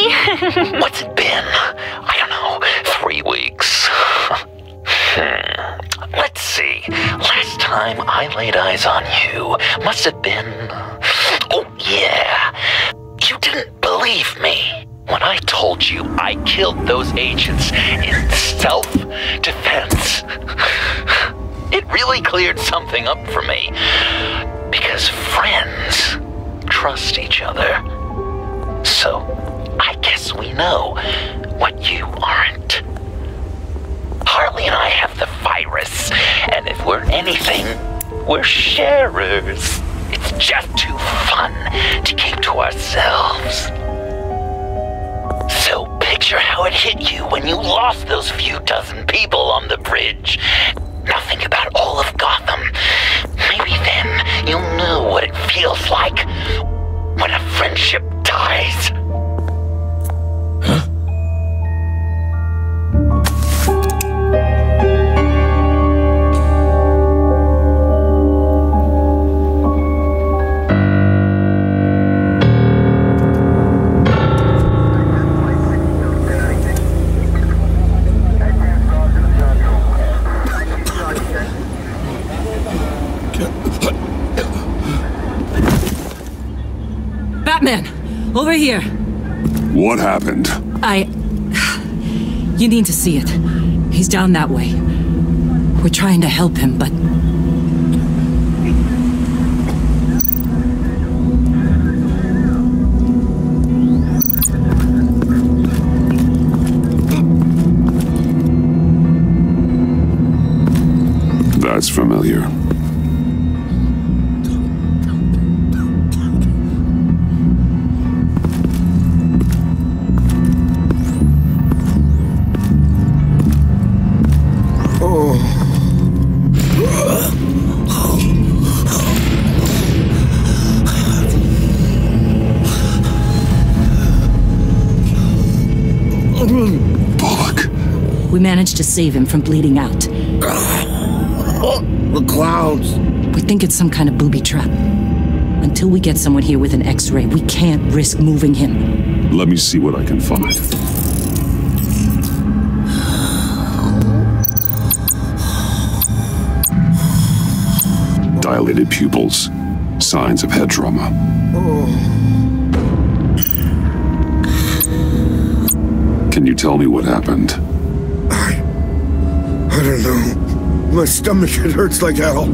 Daddy. What's it been? I don't know, 3 weeks. Let's see. Last time I laid eyes on you must have been... Oh, yeah. You didn't believe me when I told you I killed those agents in self-defense. It really cleared something up for me. Because friends trust each other. So, I guess we know what you aren't. Harley and I have the virus, and if we're anything, we're sharers. It's just too fun to keep to ourselves. So picture how it hit you when you lost those few dozen people on the bridge. Now think about all of Gotham. Maybe then you'll know what it feels like when a friendship dies. Huh? Batman! Over here! What happened? You need to see it. He's down that way. We're trying to help him, but... That's familiar. We managed to save him from bleeding out. The clouds. We think it's some kind of booby trap. Until we get someone here with an X-ray, we can't risk moving him. Let me see what I can find. Dilated pupils. Signs of head trauma. Can you tell me what happened? I don't know. My stomach, it hurts like hell.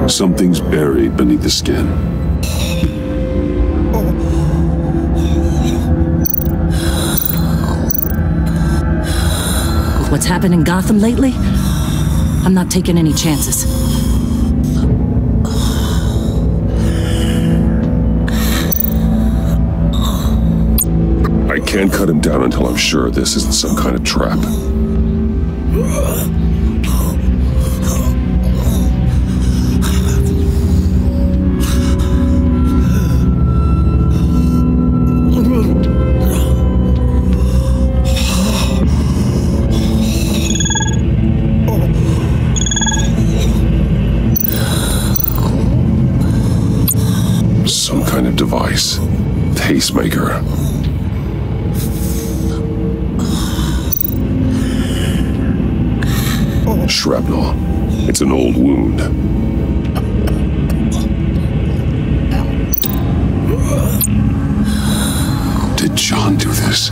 Something's buried beneath the skin. With what's happened in Gotham lately, I'm not taking any chances. I can't cut him down until I'm sure this isn't some kind of trap. Some kind of device. Pacemaker. Shrapnel. It's an old wound. Did John do this?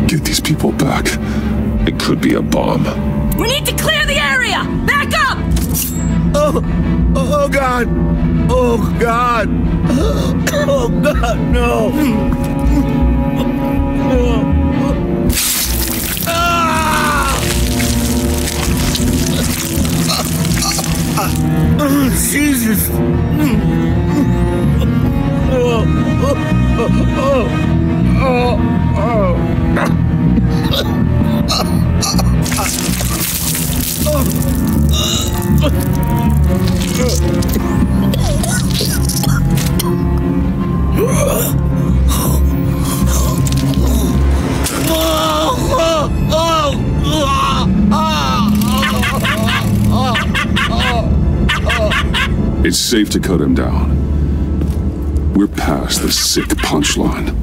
Get these people back. It could be a bomb. We need to clear the area! Back up! Oh God! Oh God! Oh God, no! Jesus! It's safe to cut him down. We're past the sick punchline.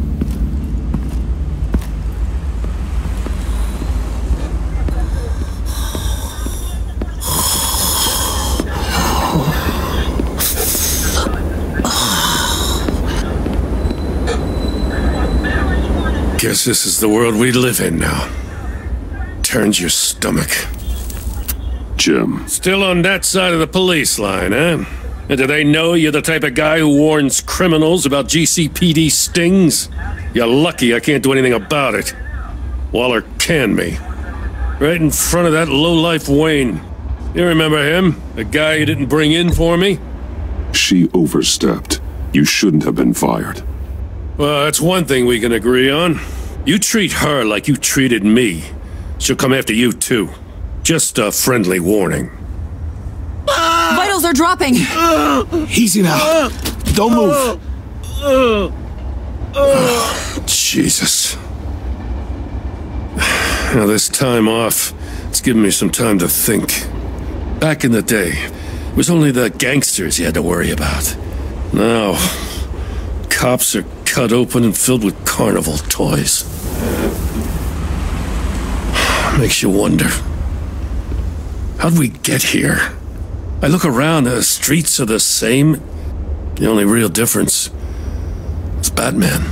Guess this is the world we live in now. Turns your stomach. Jim. Still on that side of the police line, eh? And do they know you're the type of guy who warns criminals about GCPD stings? You're lucky I can't do anything about it. Waller canned me. Right in front of that lowlife Wayne. You remember him? The guy you didn't bring in for me? She overstepped. You shouldn't have been fired. Well, that's one thing we can agree on. You treat her like you treated me. She'll come after you, too. Just a friendly warning. Vitals are dropping! Easy now. Don't move. Jesus. Now, this time off, it's given me some time to think. Back in the day, it was only the gangsters you had to worry about. Now, cops are cut open and filled with carnival toys. Makes you wonder. How'd we get here? I look around, the streets are the same. The only real difference is Batman.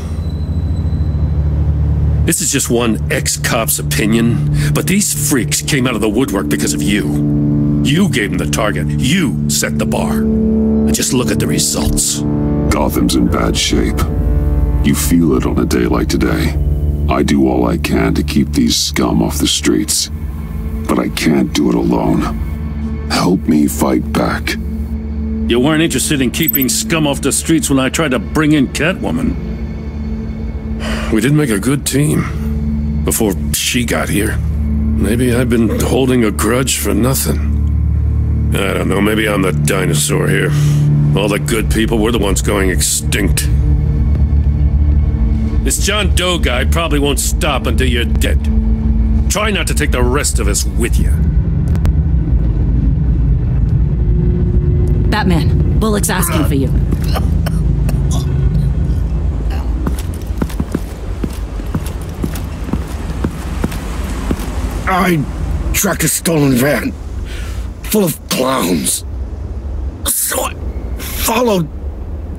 This is just one ex-cop's opinion, but these freaks came out of the woodwork because of you. You gave them the target. You set the bar. And just look at the results. Gotham's in bad shape. You feel it on a day like today. I do all I can to keep these scum off the streets. But I can't do it alone. Help me fight back. You weren't interested in keeping scum off the streets when I tried to bring in Catwoman. We did make a good team. Before she got here. Maybe I've been holding a grudge for nothing. I don't know, maybe I'm the dinosaur here. All the good people were the ones going extinct. This John Doe guy probably won't stop until you're dead. Try not to take the rest of us with you. Batman, Bullock's asking for you. I tracked a stolen van full of clowns. So I followed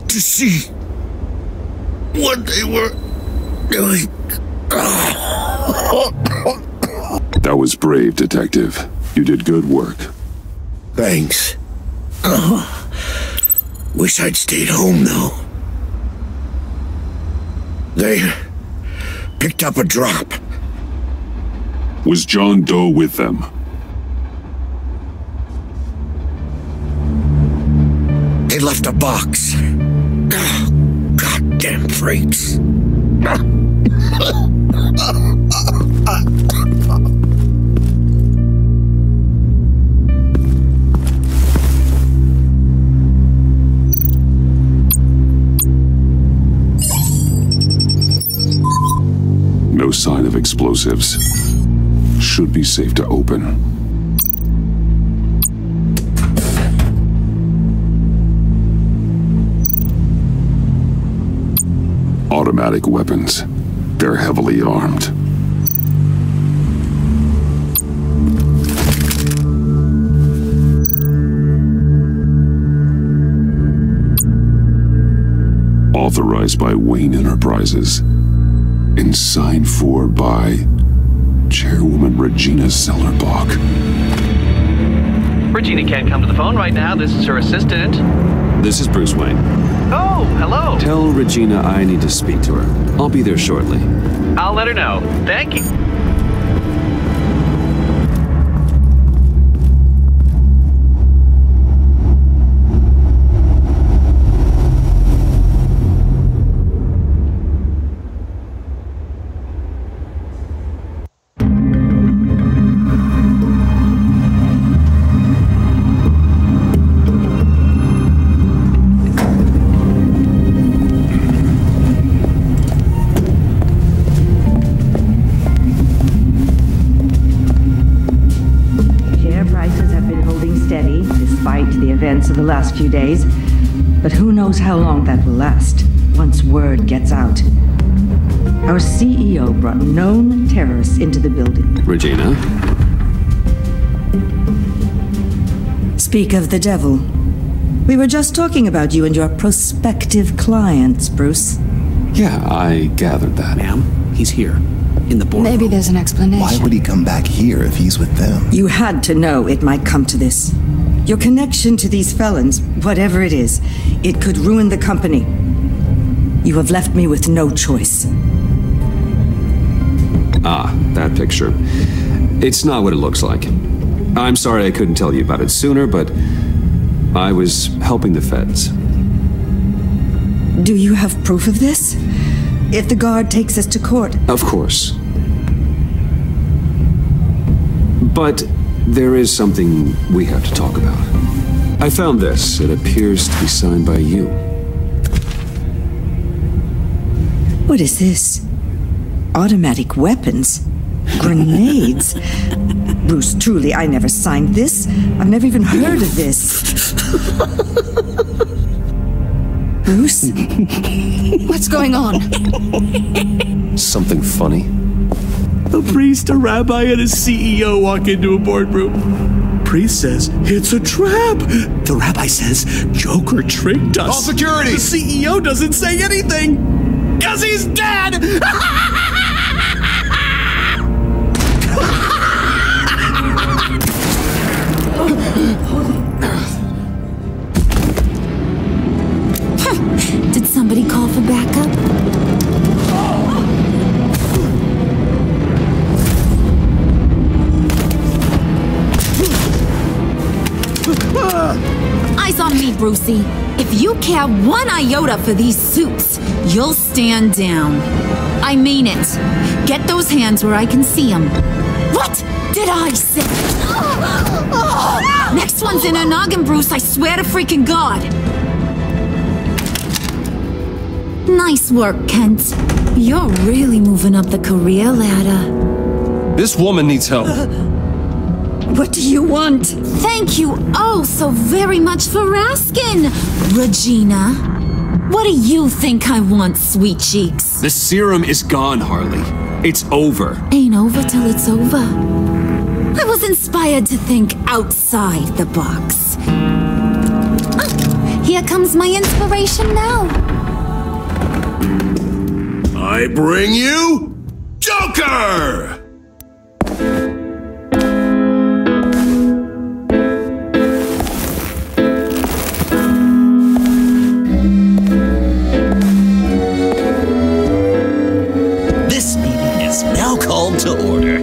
to see what they were doing. That was brave, Detective. You did good work. Thanks. Wish I'd stayed home, though. They picked up a drop. Was John Doe with them? They left a box. Goddamn freaks. No sign of explosives. Should be safe to open. Automatic weapons. They're heavily armed. Authorized by Wayne Enterprises. And signed for by Chairwoman Regina Sellerbach. Regina can't come to the phone right now. This is her assistant. This is Bruce Wayne. Oh, hello. Tell Regina I need to speak to her. I'll be there shortly. I'll let her know. Thank you. events of the last few days, but who knows how long that will last once word gets out. Our CEO brought known terrorists into the building. Regina? Speak of the devil. We were just talking about you and your prospective clients, Bruce. Yeah, I gathered that. Ma'am, he's here. In the boardroom. Maybe there's an explanation. Why would he come back here if he's with them? You had to know it might come to this. Your connection to these felons, whatever it is, it could ruin the company. You have left me with no choice. Ah, that picture. It's not what it looks like. I'm sorry I couldn't tell you about it sooner, but I was helping the feds. Do you have proof of this? If the guard takes us to court? Of course. But there is something we have to talk about. I found this. It appears to be signed by you. What is this? Automatic weapons? Grenades? Bruce, truly, I never signed this. I've never even heard of this. Bruce? What's going on? Something funny? A priest, a rabbi, and a CEO walk into a boardroom. Priest says, it's a trap. The rabbi says, Joker tricked us. Call security! The CEO doesn't say anything. 'Cause he's dead! Did somebody call for backup? Eyes on me, Brucey. If you care one iota for these suits, you'll stand down. I mean it. Get those hands where I can see them. What did I say? Next one's in her noggin, Bruce, I swear to freaking God. Nice work, Kent. You're really moving up the career ladder. This woman needs help. What do you want? Thank you oh so very much for asking, Regina. What do you think I want, sweet cheeks? The serum is gone, Harley. It's over. Ain't over till it's over. I was inspired to think outside the box. Oh, here comes my inspiration now. I bring you Joker! This meeting is now called to order.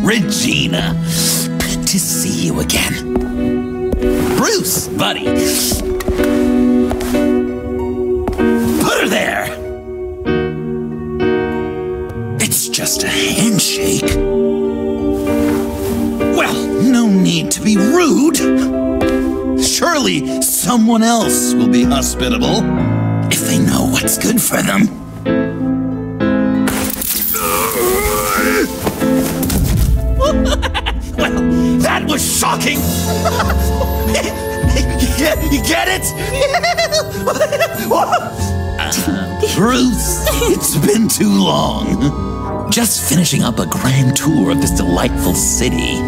Regina, good to see you again. Bruce, buddy. Put her there. It's just a handshake. Well, no need to be rude. Surely someone else will be hospitable if they know what's good for them. Well, that was shocking. You get it? Bruce, it's been too long. Just finishing up a grand tour of this delightful city.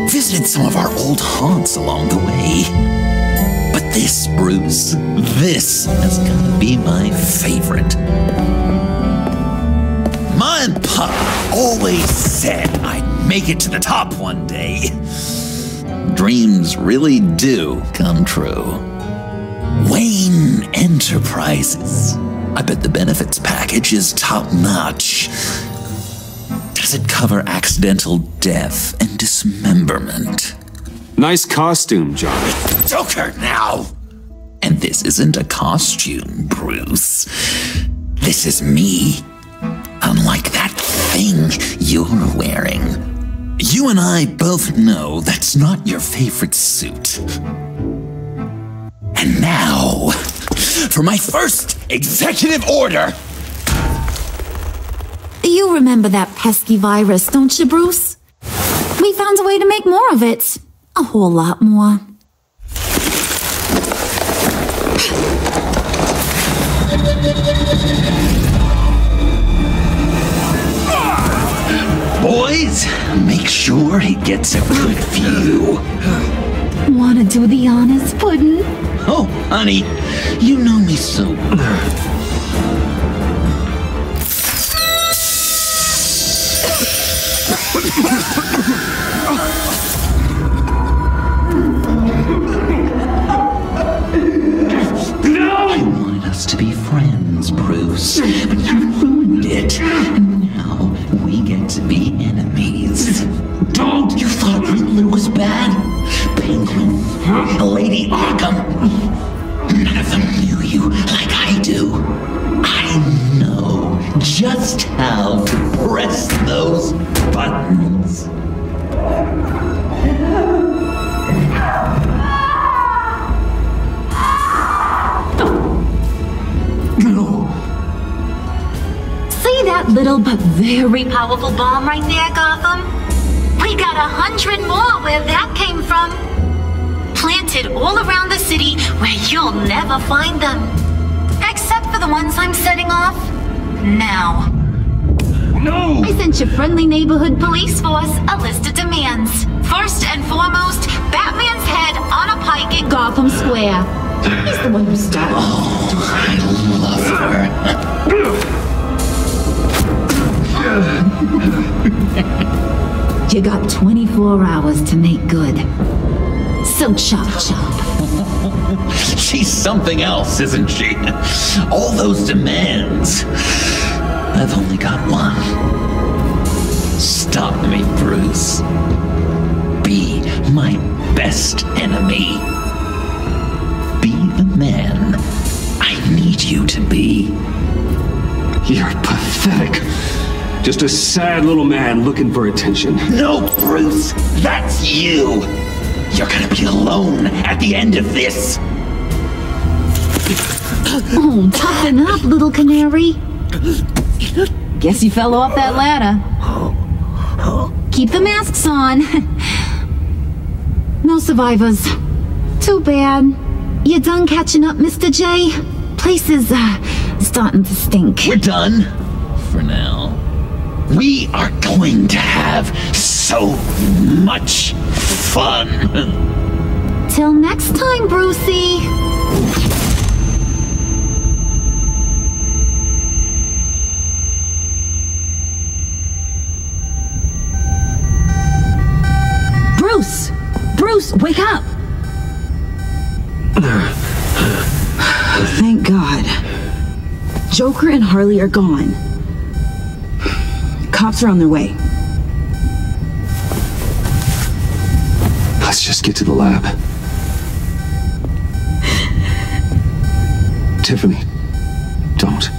Visited some of our old haunts along the way. But this, Bruce, this has got to be my favorite. Ma and Pop always said I'd make it to the top one day. Dreams really do come true. Wayne Enterprises. I bet the benefits package is top-notch. Does it cover accidental death and dismemberment? Nice costume, John. Joker now! And this isn't a costume, Bruce. This is me. Unlike that thing you're wearing. You and I both know that's not your favorite suit. And now, for my first executive order, You remember that pesky virus, don't you, Bruce? We found a way to make more of it. A whole lot more. Boys, make sure he gets a good view. Wanna do the honors, Puddin'? Oh, honey, you know me so. I wanted us to be friends, Bruce, but you ruined it. And now we get to be enemies. Don't! You thought Riddler was bad? Penguin, Lady Arkham. None of them knew you like I do. I know just how to press those buttons. No. See that little but very powerful bomb right there, Gotham? We got 100 more where that came from. Planted all around the city where you'll never find them. Except for the ones I'm setting off now. No! I sent your friendly neighborhood police force a list of demands. First and foremost, Batman's head on a pike in Gotham Square. He's the one who started. Oh, I love her. You got 24 hours to make good. So chop chop. She's something else, isn't she? All those demands. I've only got one. Stop me, Bruce. Be my best enemy. Be the man I need you to be. You're pathetic. Just a sad little man looking for attention. No, Bruce, that's you. You're gonna be alone at the end of this. Oh, toughen up, little canary. Guess you fell off that ladder. Keep the masks on. No survivors. Too bad. You done catching up, Mr. J? Place is, starting to stink. We're done. For now. We are going to have so much fun. Till next time, Brucey. Bruce! Bruce, wake up! Thank God. Joker and Harley are gone. Cops are on their way. Let's just get to the lab. Tiffany, don't.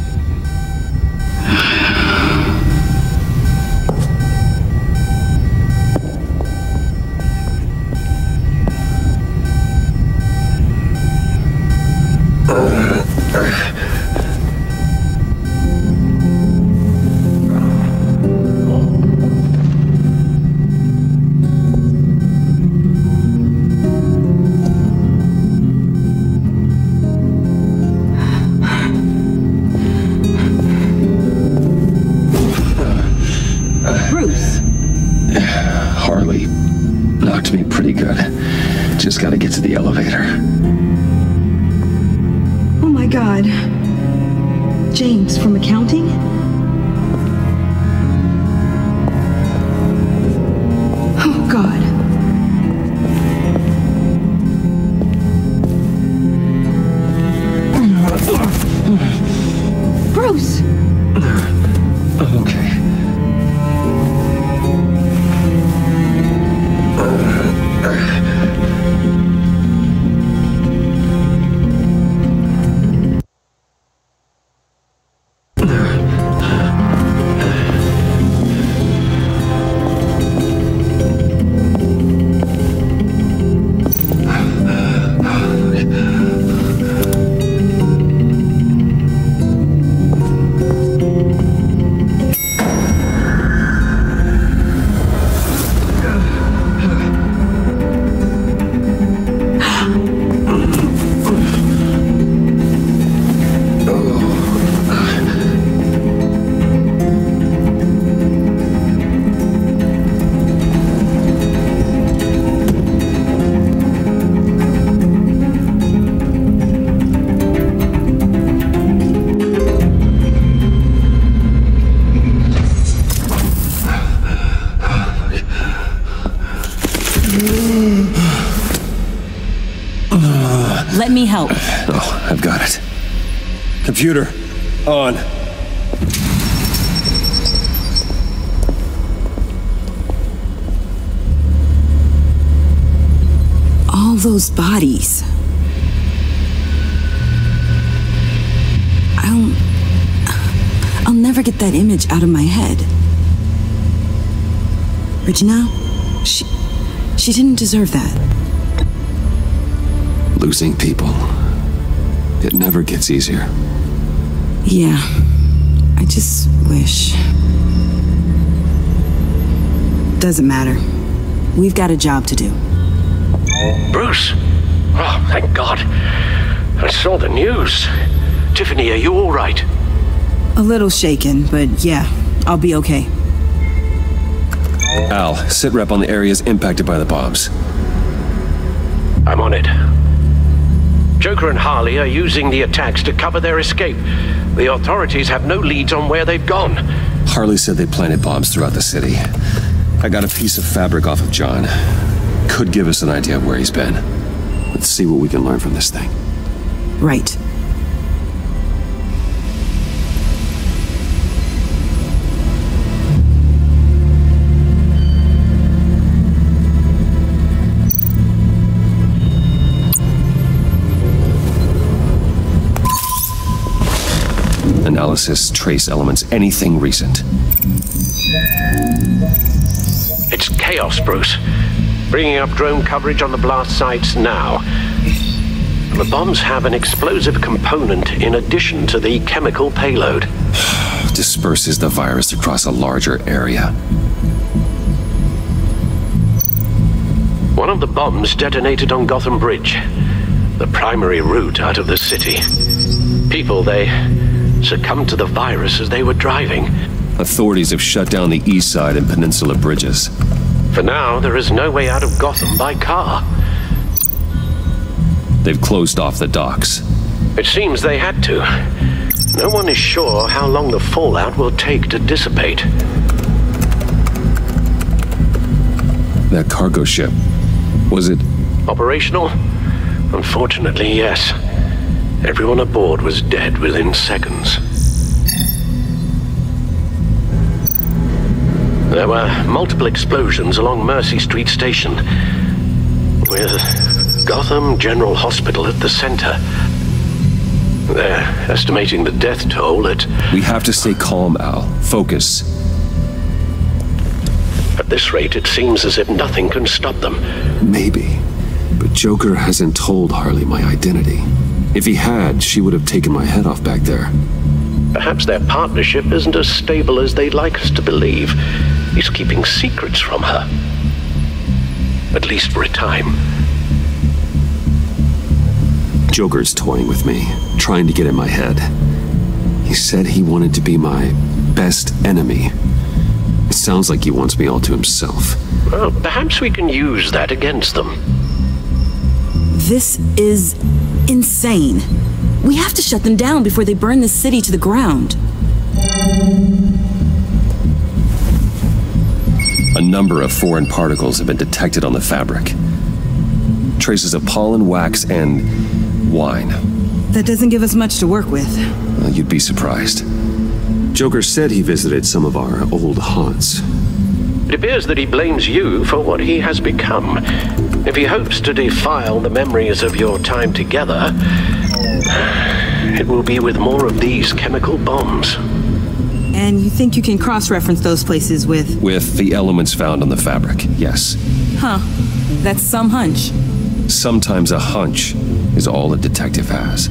Harley knocked me pretty good. Just gotta get to the elevator. Oh my God. James from accounting? Oh God. Bruce! Okay. Oh, I've got it. Computer, on. All those bodies. I'll never get that image out of my head. Regina, she didn't deserve that. Losing people, it never gets easier. Yeah, I just wish. Doesn't matter. We've got a job to do. Bruce! Oh, thank God. I saw the news. Tiffany, are you all right? A little shaken, but yeah, I'll be okay. Al, sit rep on the areas impacted by the bombs. I'm on it. Joker and Harley are using the attacks to cover their escape. The authorities have no leads on where they've gone. Harley said they planted bombs throughout the city. I got a piece of fabric off of John. Could give us an idea of where he's been. Let's see what we can learn from this thing. Right. Analysis, trace elements, anything recent. It's chaos, Bruce. Bringing up drone coverage on the blast sites now. The bombs have an explosive component in addition to the chemical payload. Disperses the virus across a larger area. One of the bombs detonated on Gotham Bridge, the primary route out of the city. People, they succumbed to the virus as they were driving. Authorities have shut down the east side and peninsula bridges. For now, there is no way out of Gotham by car. They've closed off the docks. It seems they had to. No one is sure how long the fallout will take to dissipate. That cargo ship, was it operational? Unfortunately, yes. Everyone aboard was dead within seconds. There were multiple explosions along Mercy Street Station, with Gotham General Hospital at the center. They're estimating the death toll at... We have to stay calm, Al. Focus. At this rate, it seems as if nothing can stop them. Maybe. But Joker hasn't told Harley my identity. If he had, she would have taken my head off back there. Perhaps their partnership isn't as stable as they'd like us to believe. He's keeping secrets from her. At least for a time. Joker's toying with me, trying to get in my head. He said he wanted to be my best enemy. It sounds like he wants me all to himself. Well, perhaps we can use that against them. This is insane. We have to shut them down before they burn this city to the ground. A number of foreign particles have been detected on the fabric. Traces of pollen, wax, and wine. That doesn't give us much to work with. Well, you'd be surprised. Joker said he visited some of our old haunts. It appears that he blames you for what he has become. If he hopes to defile the memories of your time together, it will be with more of these chemical bombs. And you think you can cross-reference those places with... With the elements found on the fabric, yes. Huh. That's some hunch. Sometimes a hunch is all a detective has.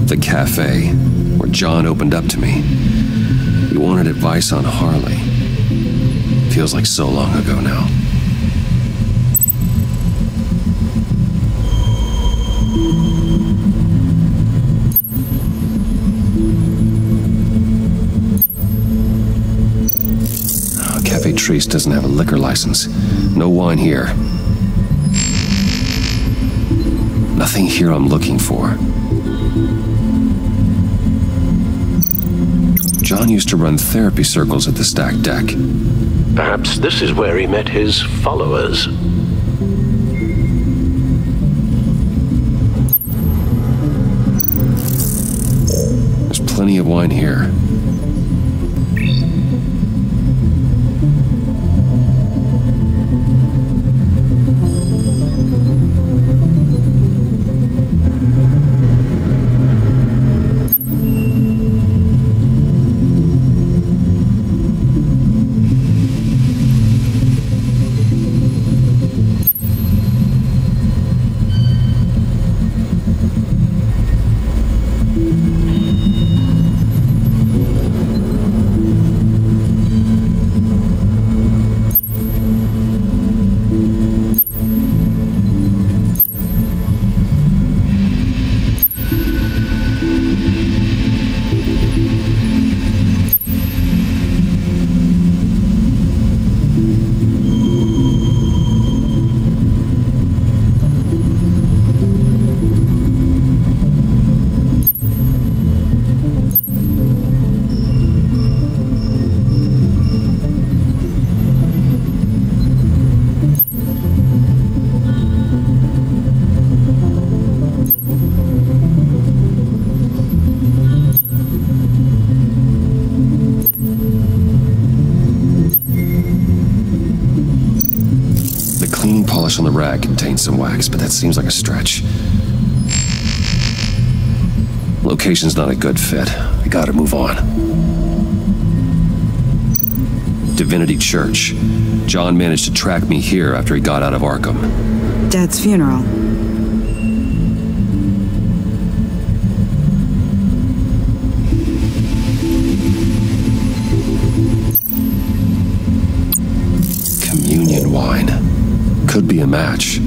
The cafe, where John opened up to me. He wanted advice on Harley. Feels like so long ago now. Cafe Trace doesn't have a liquor license. No wine here. Nothing here I'm looking for. John used to run therapy circles at the stacked deck. Perhaps this is where he met his followers. There's plenty of wine here. On the rag contains some wax, but that seems like a stretch. Location's not a good fit. I gotta move on. Divinity Church. John managed to track me here after he got out of Arkham. Dad's funeral. Communion wine. Could be a match.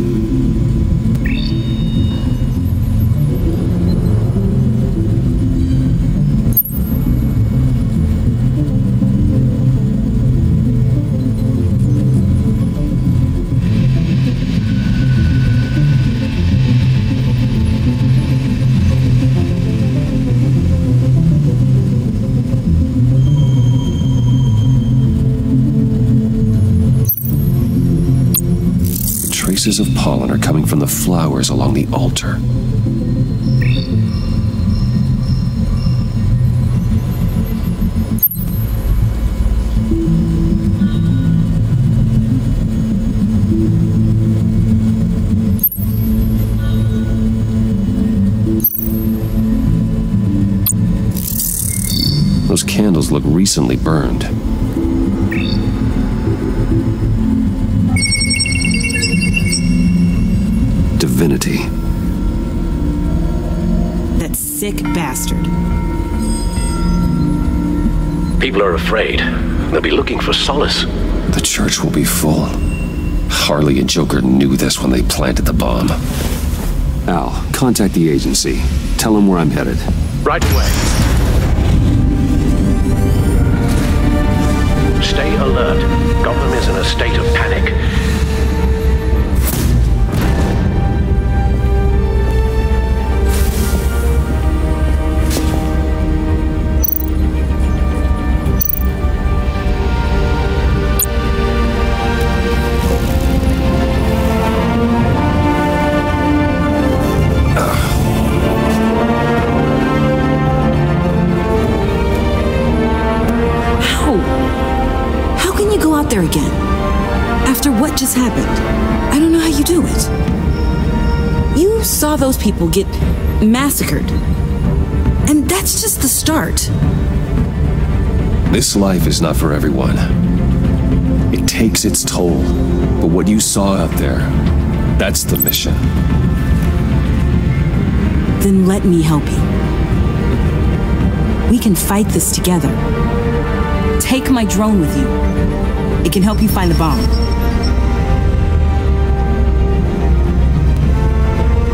Traces of pollen are coming from the flowers along the altar. Those candles look recently burned. Divinity. That sick bastard. People are afraid. They'll be looking for solace. The church will be full. Harley and Joker knew this when they planted the bomb. Al, contact the agency. Tell them where I'm headed. Right away. Stay alert. Gotham is in a state of panic. There again. After what just happened. I don't know how you do it. You saw those people get massacred. And that's just the start. This life is not for everyone. It takes its toll. But what you saw out there, that's the mission. Then let me help you. We can fight this together. Take my drone with you. It can help you find the bomb.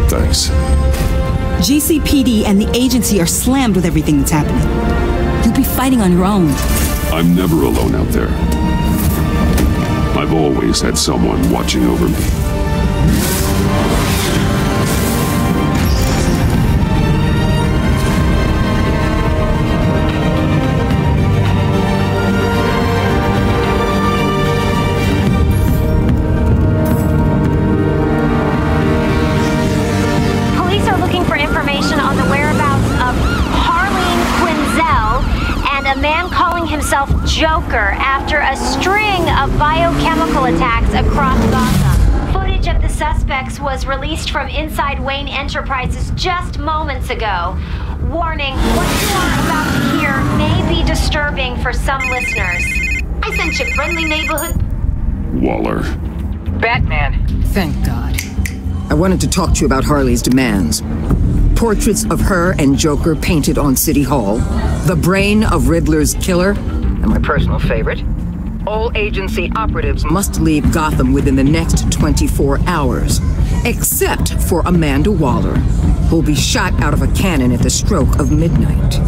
Thanks. GCPD and the agency are slammed with everything that's happening. You'll be fighting on your own. I'm never alone out there. I've always had someone watching over me. himself Joker after a string of biochemical attacks across Gotham. Footage of the suspects was released from inside Wayne Enterprises just moments ago. Warning, what you are about to hear may be disturbing for some listeners. I sent you friendly neighborhood... Waller. Batman. Thank God. I wanted to talk to you about Harley's demands. Portraits of her and Joker painted on City Hall. The brain of Riddler's killer. And my personal favorite. All agency operatives must leave Gotham within the next 24 hours. Except for Amanda Waller, who'll be shot out of a cannon at the stroke of midnight.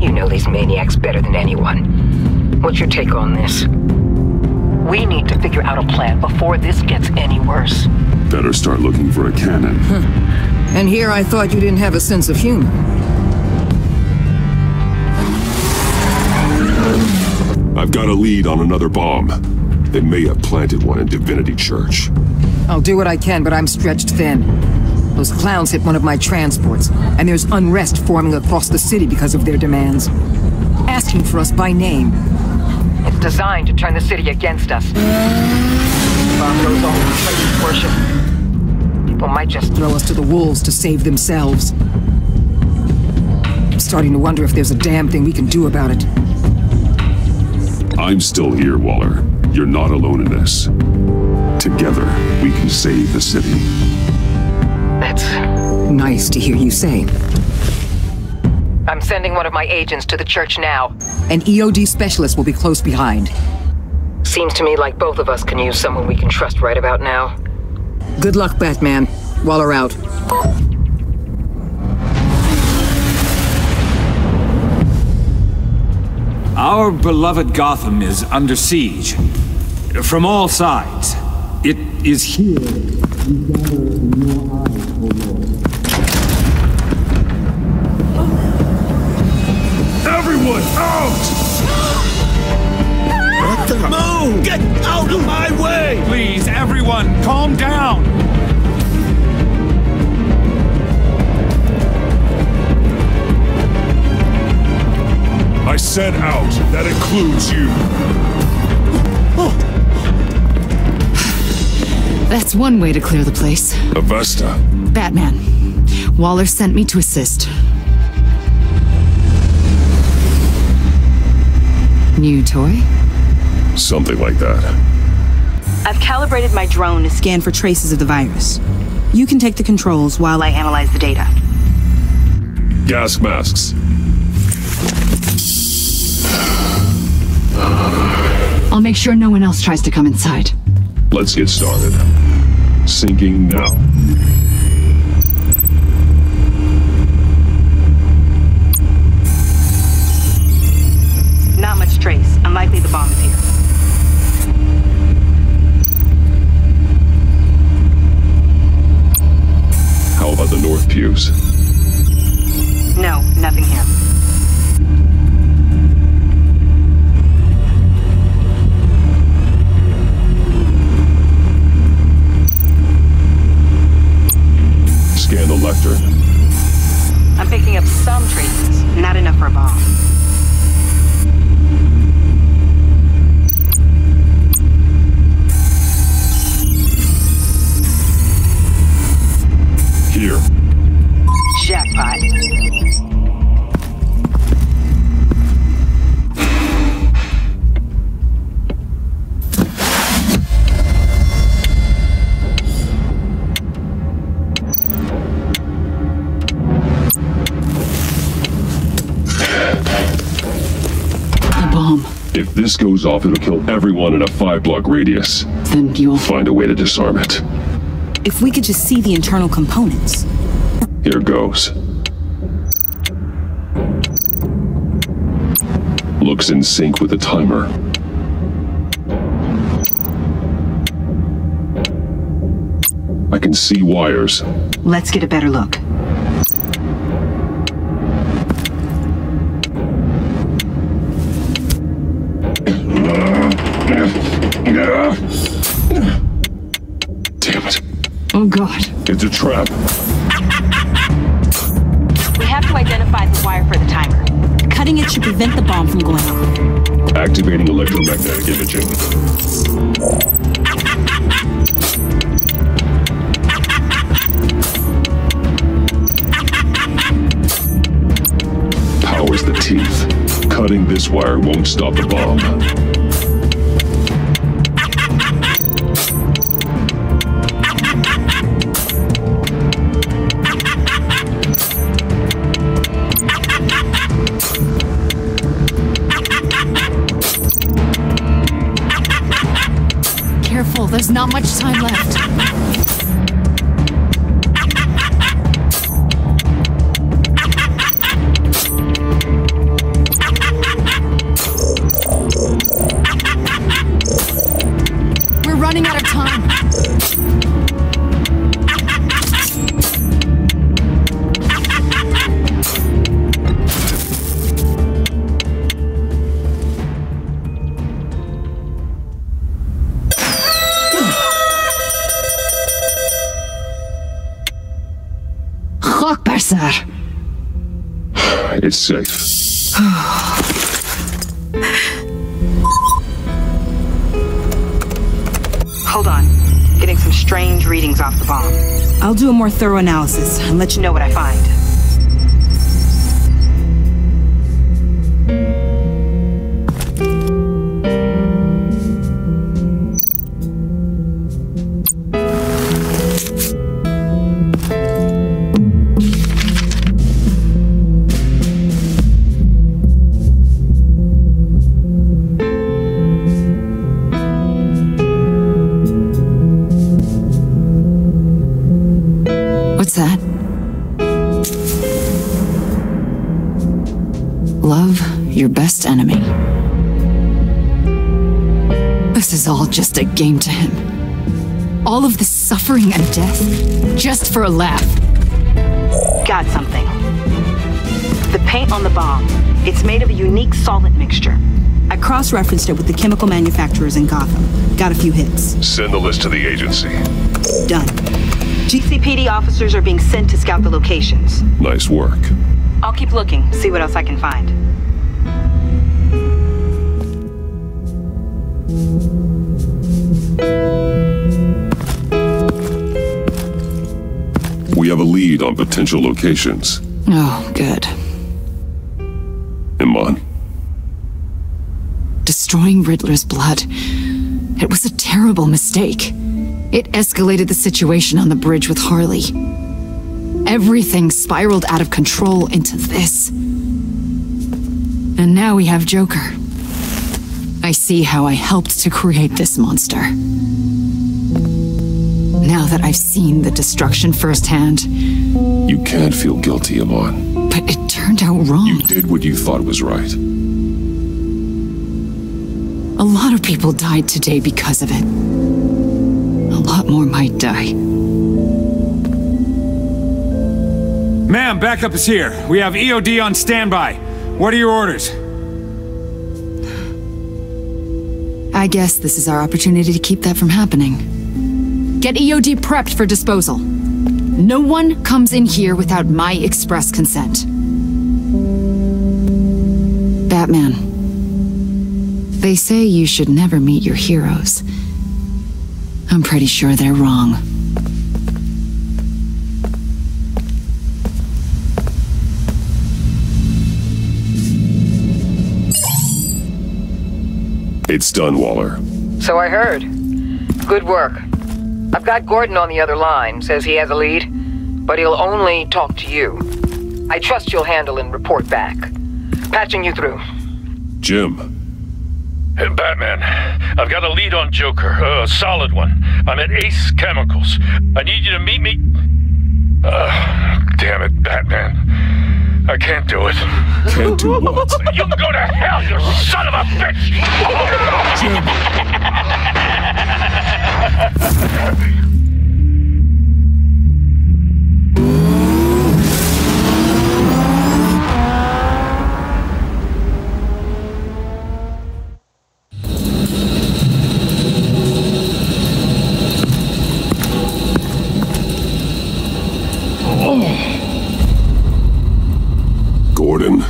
You know these maniacs better than anyone. What's your take on this? We need to figure out a plan before this gets any worse. Better start looking for a cannon. And here I thought you didn't have a sense of humor. I've got a lead on another bomb. They may have planted one in Divinity Church. I'll do what I can, but I'm stretched thin. Those clowns hit one of my transports, and there's unrest forming across the city because of their demands. Asking for us by name. It's designed to turn the city against us. Bomb goes all in place worship. People might just throw us to the wolves to save themselves. I'm starting to wonder if there's a damn thing we can do about it. I'm still here, Waller. You're not alone in this. Together, we can save the city. That's nice to hear you say. I'm sending one of my agents to the church now. An EOD specialist will be close behind. Seems to me like both of us can use someone we can trust right about now. Good luck, Batman. Waller out. Our beloved Gotham is under siege. From all sides. It is here we gather in your eyes, O Lord. Everyone, out! What the? Move! Get out of my way! Please, everyone, calm down! I said out. That includes you. That's one way to clear the place. Avesta. Batman. Waller sent me to assist. New toy? Something like that. I've calibrated my drone to scan for traces of the virus. You can take the controls while I analyze the data. Gas masks. I'll make sure no one else tries to come inside. Let's get started. Syncing now. Not much trace. Unlikely the bomb is here. How about the north pews? No, nothing here. Scan the lectern. I'm picking up some traces, not enough for a bomb. Here. Jackpot. If this goes off, it'll kill everyone in a 5-block radius. Then you'll find a way to disarm it. If we could just see the internal components. Here goes. Looks in sync with the timer. I can see wires. Let's get a better look. Damn it. Oh, God. It's a trap. We have to identify the wire for the timer. Cut Starting it should prevent the bomb from going off. Activating electromagnetic imaging. Power's the teeth. Cutting this wire won't stop the bomb. Careful, there's not much time left. We're running out of time. Sir. It's safe. Hold on. Getting some strange readings off the bomb. I'll do a more thorough analysis and let you know What I find. What's that? Love your best enemy. This is all just a game to him. All of this suffering and death, just for a laugh. Got something. The paint on the bomb. It's made of a unique solvent mixture. I cross-referenced it with the chemical manufacturers in Gotham. Got a few hits. Send the list to the agency. Done. GCPD officers are being sent to scout the locations. Nice work. I'll keep looking, see what else I can find. We have a lead on potential locations. Oh, good. Iman. Destroying Riddler's blood. It was a terrible mistake. It escalated the situation on the bridge with Harley. Everything spiraled out of control into this. And now we have Joker. I see how I helped to create this monster. Now that I've seen the destruction firsthand... You can't feel guilty, Iman. But it turned out wrong. You did what you thought was right. A lot of people died today because of it. A lot more might die. Ma'am, backup is here. We have EOD on standby. What are your orders? I guess this is our opportunity to keep that from happening. Get EOD prepped for disposal. No one comes in here without my express consent. Batman. They say you should never meet your heroes. I'm pretty sure they're wrong. It's done, Waller. So I heard. Good work. I've got Gordon on the other line, says he has a lead, but he'll only talk to you. I trust you'll handle and report back. Patching you through. Jim. Hey, Batman, I've got a lead on Joker, a solid one. I'm at Ace Chemicals. I need you to meet me... damn it, Batman. I can't do it. Can't do what? You can go to hell, you son of a bitch! Gordon.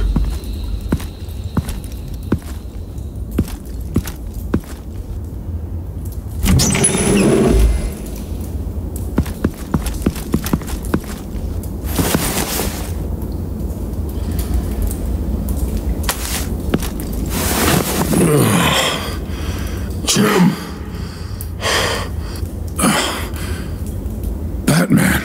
Jim. Batman.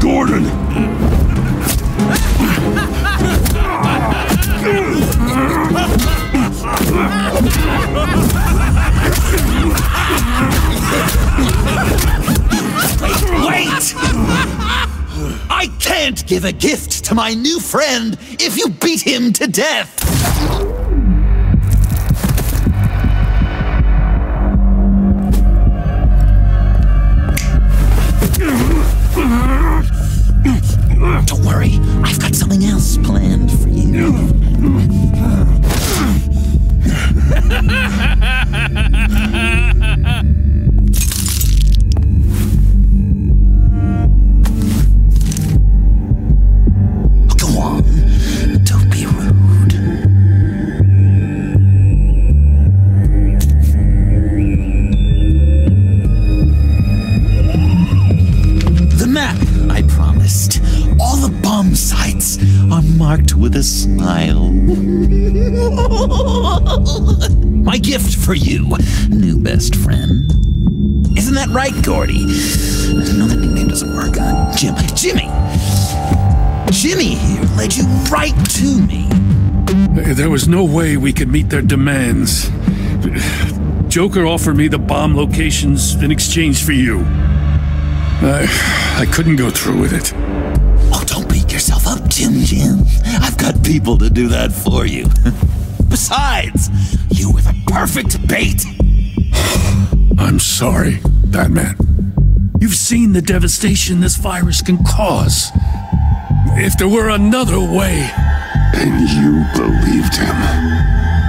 Gordon! Wait! I can't give a gift to my new friend if you beat him to death! Don't worry, I've got something else planned for you. Go on, don't be rude. The map I promised. All the bomb sites are marked with a smile. My gift for you, new best friend. Isn't that right, Gordy? No, that nickname doesn't work. Jimmy! Jimmy here led you right to me. There was no way we could meet their demands. Joker offered me the bomb locations in exchange for you. I couldn't go through with it. Oh, don't beat yourself up, Jim. I've got people to do that for you. Besides, you were the perfect bait. I'm sorry, Batman. You've seen the devastation this virus can cause. If there were another way... And you believed him.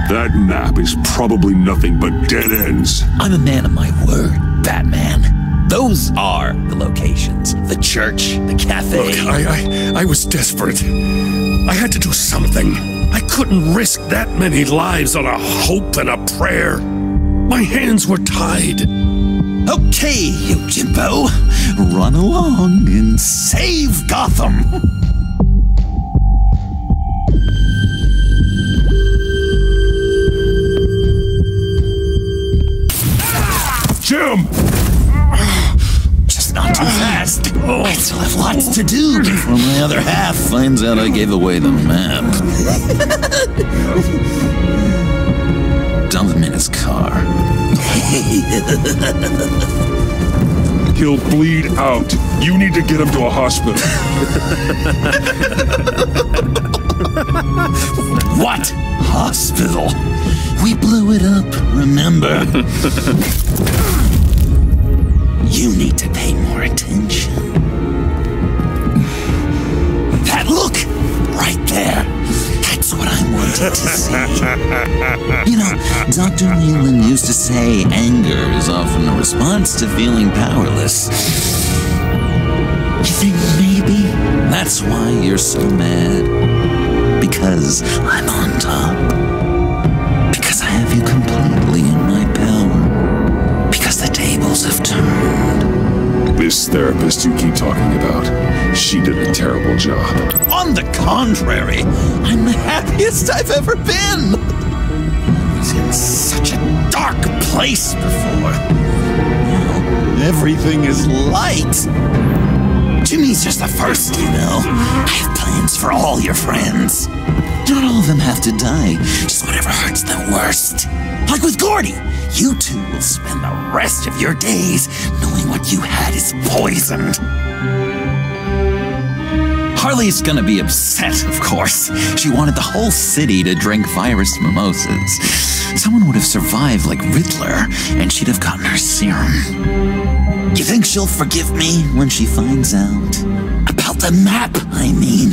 That map is probably nothing but dead ends. I'm a man of my word, Batman. Those are the locations. The church, the cafe. Look, I was desperate. I had to do something. I couldn't risk that many lives on a hope and a prayer. My hands were tied. Okay, you Jimbo. Run along and save Gotham. Jim! Just not too fast. I still have lots to do before my other half finds out I gave away the map. Dump him in his car. He'll bleed out. You need to get him to a hospital. What hospital? We blew it up, remember? You need to pay more attention. That look! Right there. That's what I wanted to see. You know, Dr. Leland used to say anger is often a response to feeling powerless. You think maybe that's why you're so mad? Because I'm on top? Because I have you completely in my power? This therapist you keep talking about, she did a terrible job. On the contrary, I'm the happiest I've ever been. I was in such a dark place before. Now, everything is light. Jimmy's just the first, you know. I have plans for all your friends. Not all of them have to die, just whatever hurts them worst. Like with Gordy, you two will spend the rest of your days knowing what you had is poisoned. Harley's gonna be upset, of course. She wanted the whole city to drink virus mimosas. Someone would have survived like Riddler, and she'd have gotten her serum. You think she'll forgive me when she finds out? About the map, I mean.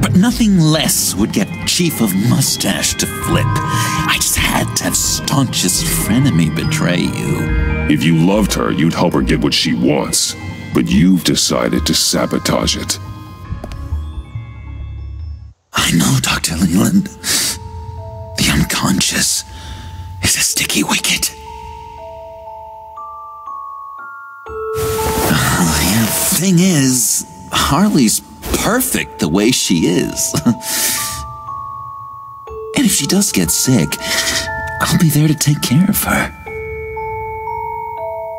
But nothing less would get Chief of Mustache to flip. I just had to have staunchest frenemy betray you. If you loved her, you'd help her get what she wants. But you've decided to sabotage it. I know, Dr. Leland. The unconscious is a sticky wicket. The thing is, Harley's perfect the way she is. And if she does get sick, I'll be there to take care of her.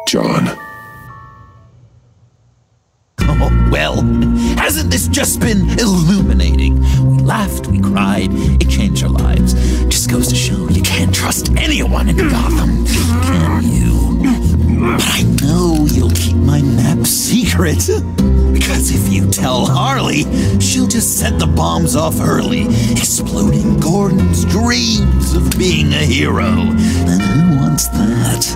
John. Oh, well, hasn't this just been illuminating? We laughed, we cried, it changed our lives. Just goes to show you can't trust anyone in Gotham, can you? But I know you'll keep my map secret. Because if you tell Harley, she'll just set the bombs off early, exploding Gordon's dreams of being a hero. And who wants that?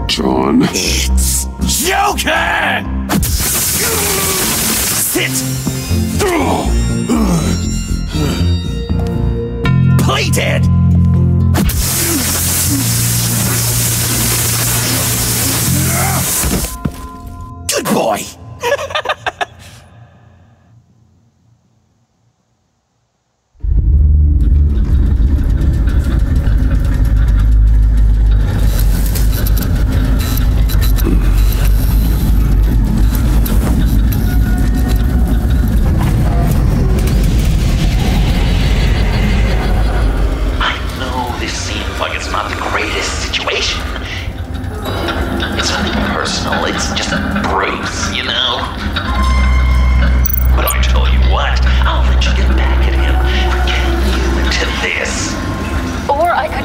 John. It's Joker! Sit! Play dead! Good boy!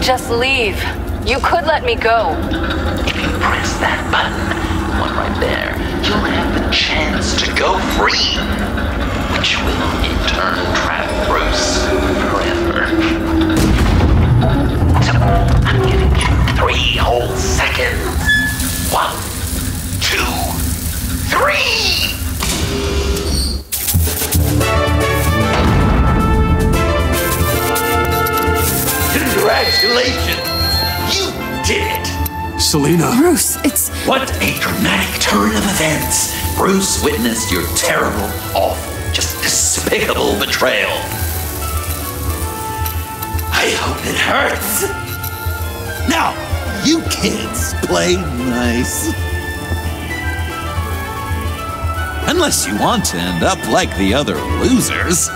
Just leave. You could let me go. If you press that button, the one right there, you'll have the chance to go free, which will in turn trap Bruce forever. So, I'm giving you 3 whole seconds. 1, 2, 3! Congratulations! You did it! Selina. Bruce, it's... What a dramatic turn of events! Bruce witnessed your terrible, awful, just despicable betrayal. I hope it hurts! Now, you kids play nice. Unless you want to end up like the other losers.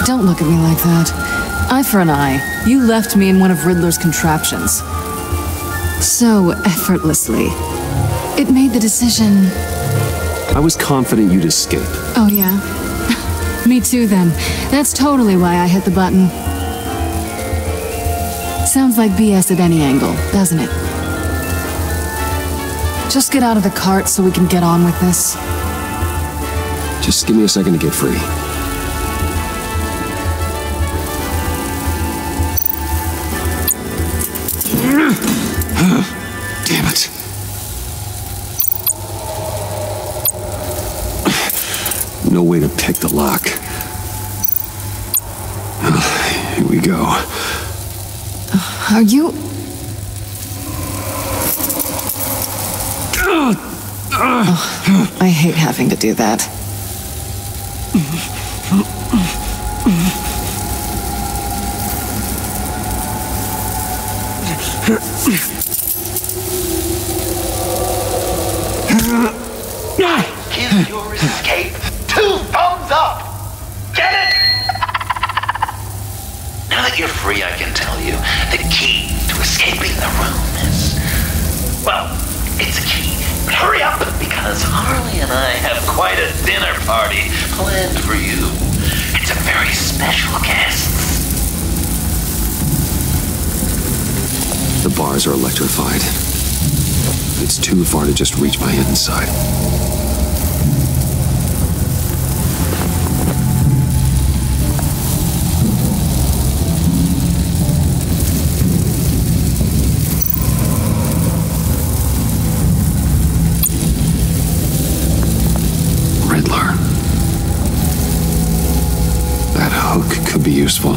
Don't look at me like that. Eye for an eye. You left me in one of Riddler's contraptions. So effortlessly. It made the decision... I was confident you'd escape. Oh, yeah? Me too, then. That's totally why I hit the button. Sounds like BS at any angle, doesn't it? Just get out of the cart so we can get on with this. Just give me a second to get free. Damn it. No way to pick the lock. Here we go. Are you... I hate having to do that. Give your escape 2 thumbs up! Get it? Now that you're free, I can tell you, the key to escaping the room is... well, it's a key. But hurry up, because Harley and I have quite a dinner party planned for you. It's a very special guest. The bars are electrified. It's too far to just reach my head inside. Riddler. That hook could be useful.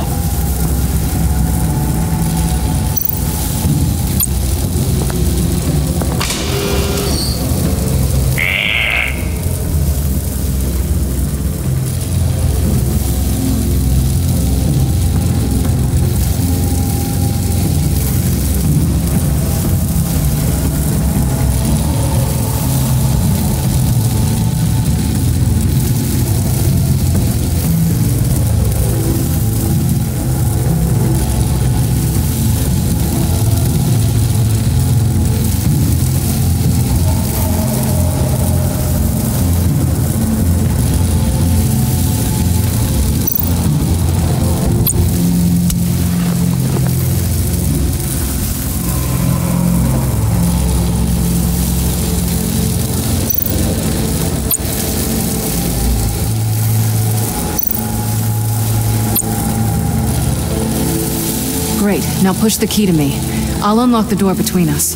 Great. Now push the key to me. I'll unlock the door between us.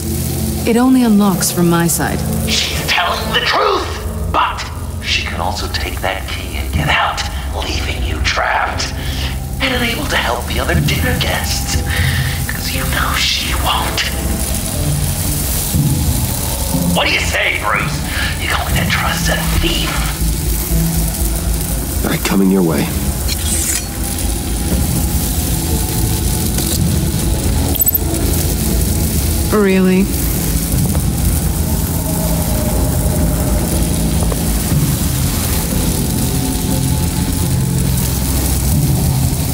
It only unlocks from my side. She's telling the truth! But she can also take that key and get out, leaving you trapped. And unable to help the other dinner guests. Because you know she won't. What do you say, Bruce? You going to trust a thief? All right, coming your way. Really?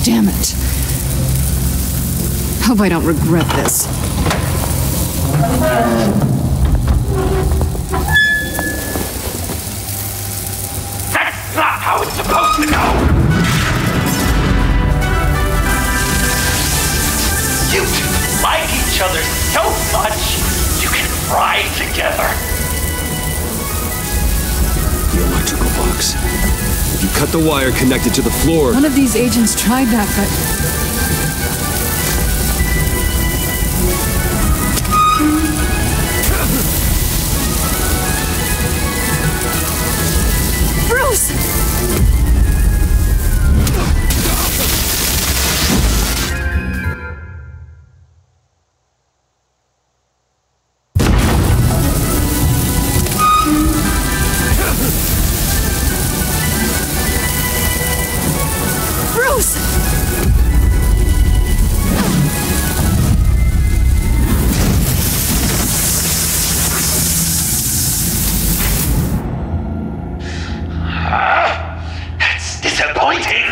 Damn it. Hope I don't regret this. That's not how it's supposed to go! You two like each other so much, you can fry together. The electrical box. If you cut the wire connected to the floor... One of these agents tried that, but... Bruce! That's disappointing.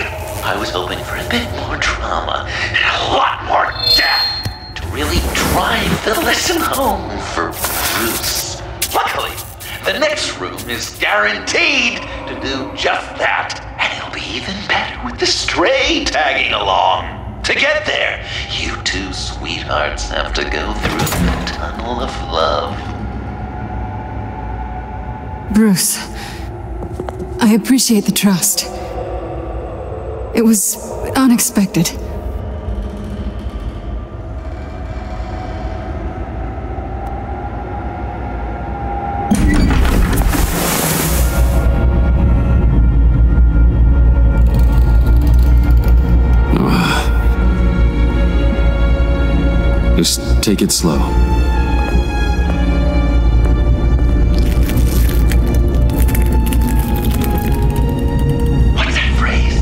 I was hoping for a bit more drama and a lot more death to really drive the lesson home for Bruce. Luckily, the next room is guaranteed to do just that, and it'll be even better with the stray tagging along. To get there, you two sweethearts have to go through the tunnel of love. Bruce, I appreciate the trust. It was unexpected. Just take it slow. What's that phrase?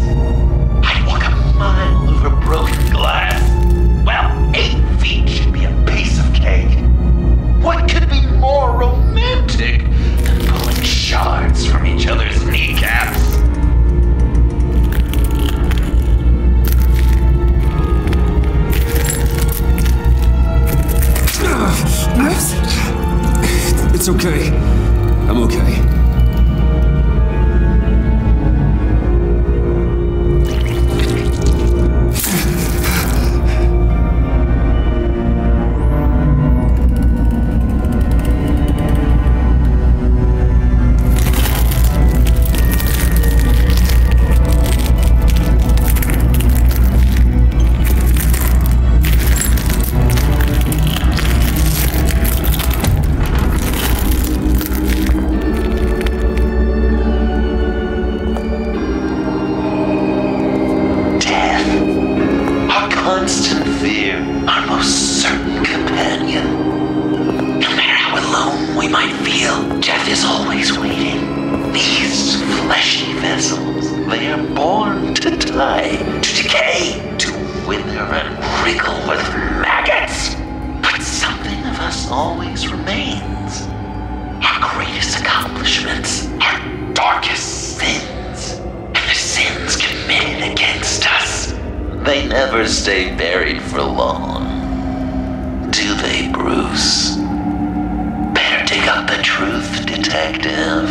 never stay buried for long. Do they, Bruce? Better dig up the truth, detective,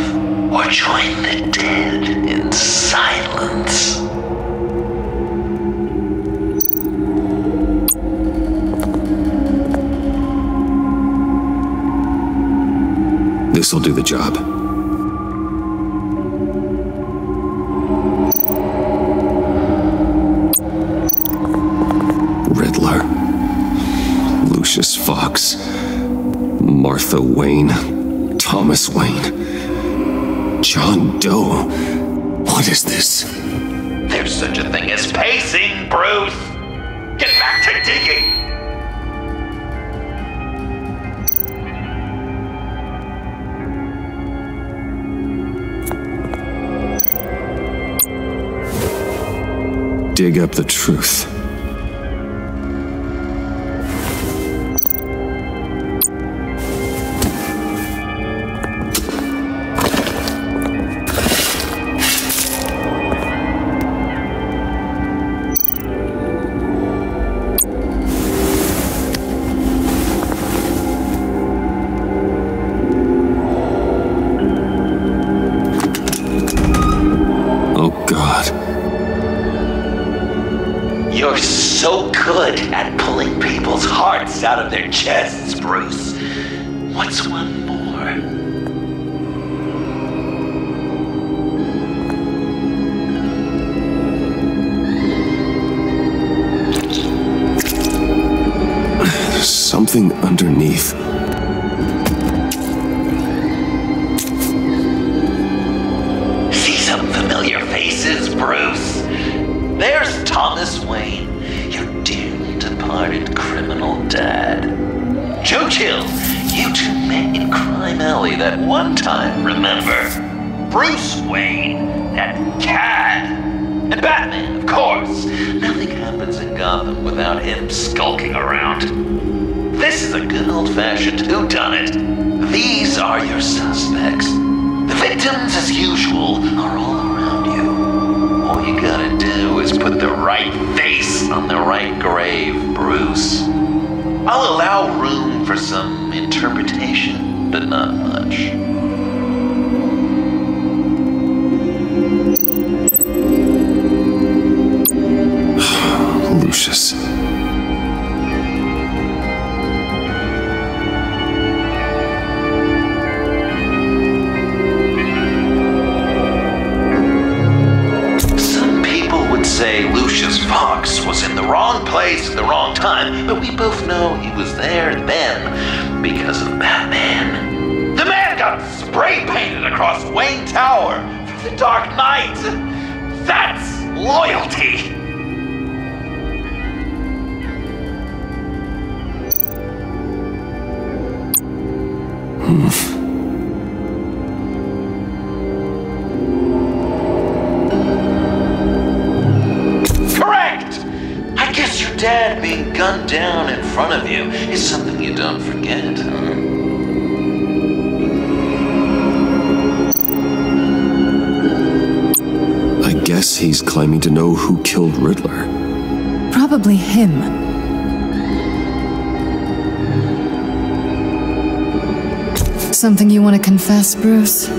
or join the dead in silence. This'll do the job. Riddler. Lucius Fox. Martha Wayne. Thomas Wayne. John Doe. What is this? There's such a thing as pacing, Bruce! Get back to digging! Dig up the truth. Oh, God. You're so good at pulling people's hearts out of their chests, Bruce. What's one more? There's something underneath. See some familiar faces, Bruce? There's Thomas Wayne, your dearly departed criminal dad. Joe Chill, you two met in Crime Alley that one time, remember? Bruce Wayne, that cad. And Batman, of course. Nothing happens in Gotham without him skulking around. This is a good old-fashioned whodunit. These are your suspects. The victims, as usual, are all around you. All you gotta do is put the right face on the right grave, Bruce. I'll allow room for some interpretation, but not much. Lucius. Say Lucius Fox was in the wrong place at the wrong time, but we both know he was there then because of Batman. The man got spray painted across Wayne Tower for the Dark Knight. That's loyalty. Dad being gunned down in front of you is something you don't forget, huh? I guess he's claiming to know who killed Riddler. Probably him. Something you want to confess, Bruce?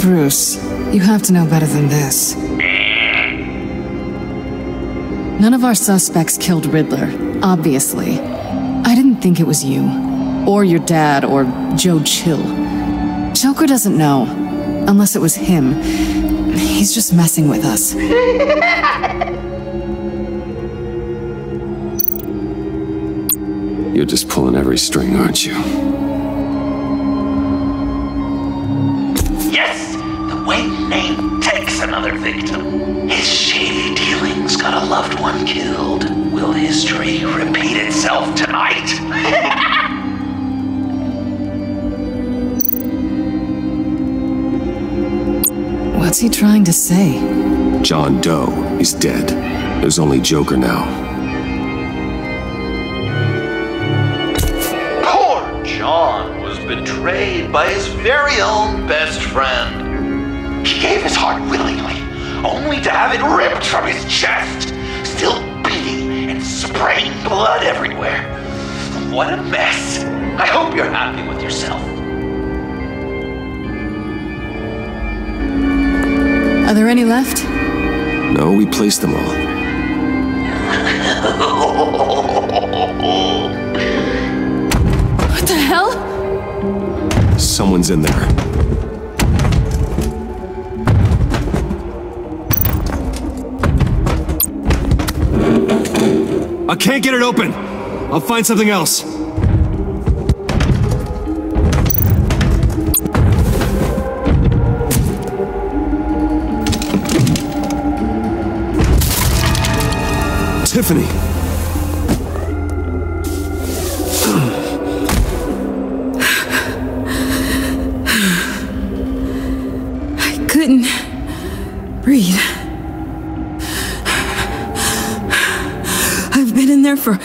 Bruce, you have to know better than this. None of our suspects killed Riddler, obviously. I didn't think it was you, or your dad, or Joe Chill. Joker doesn't know, unless it was him. He's just messing with us. You're just pulling every string, aren't you? Name takes another victim. His shady dealings got a loved one killed. Will history repeat itself tonight? What's he trying to say? John Doe is dead. There's only Joker now. Poor John was betrayed by his very own best friend. He gave his heart willingly, only to have it ripped from his chest, still beating and spraying blood everywhere. What a mess. I hope you're happy with yourself. Are there any left? No, we placed them all. What the hell? Someone's in there. I can't get it open! I'll find something else. Tiffany! I couldn't breathe. I've been in there for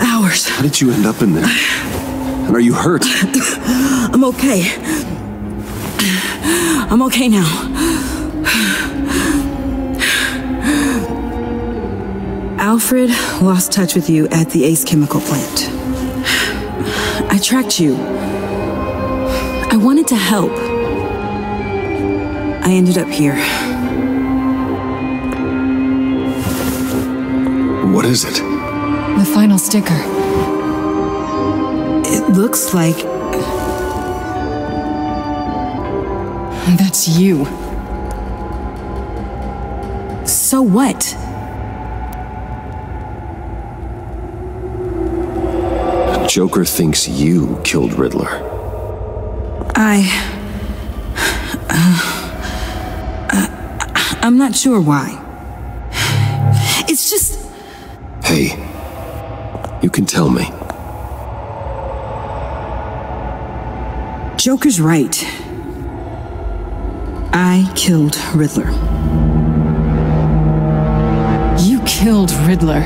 hours. How did you end up in there? And are you hurt? I'm okay. I'm okay now. Alfred lost touch with you at the Ace Chemical plant. I tracked you. I wanted to help. I ended up here. What is it? The final sticker. It looks like... That's you. So what? Joker thinks you killed Riddler. I'm not sure why. It's just... Hey, you can tell me. Joker's right. I killed Riddler. You killed Riddler.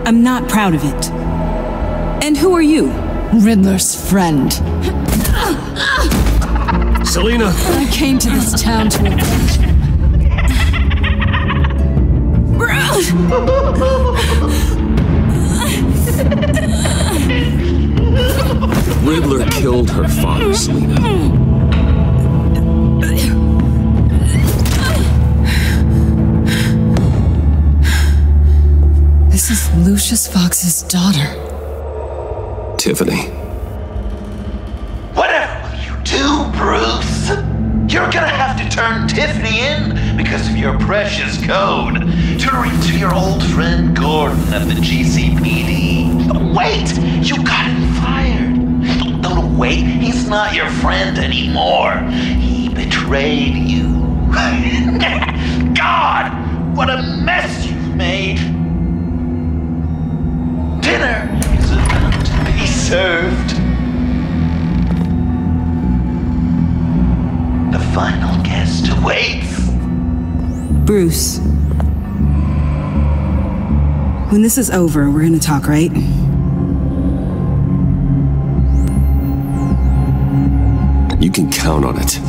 I'm not proud of it. And who are you? Riddler's friend. Selina! I came to this town to avenge him. Riddler killed her father, Selina. This is Lucius Fox's daughter. Tiffany. Whatever will you do, Bruce? You're gonna have to turn Tiffany in because of your precious code. Turn her into your old friend Gordon at the GCPD. Wait! You got him fired. No, wait. He's not your friend anymore. He betrayed you. God! What a mess you've made. Dinner is about to be served. The final guest awaits. Bruce. When this is over, we're gonna talk, right? You can count on it.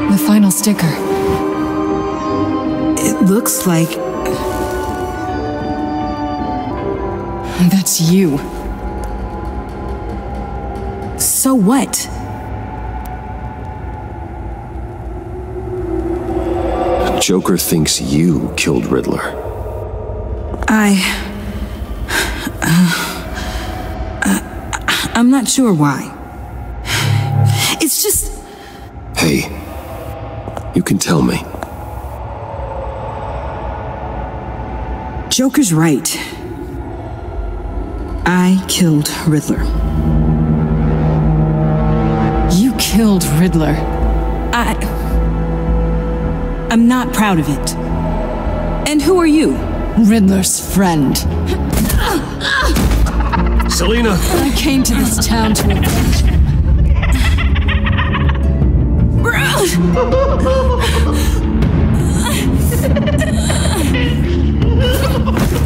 The final sticker. It looks like... That's you. So what? Joker thinks you killed Riddler. I'm not sure why. It's just... Hey, you can tell me. Joker's right. I killed Riddler. You killed Riddler. I'm not proud of it. And who are you? Riddler's friend. Selina! I came to this town to avenge him.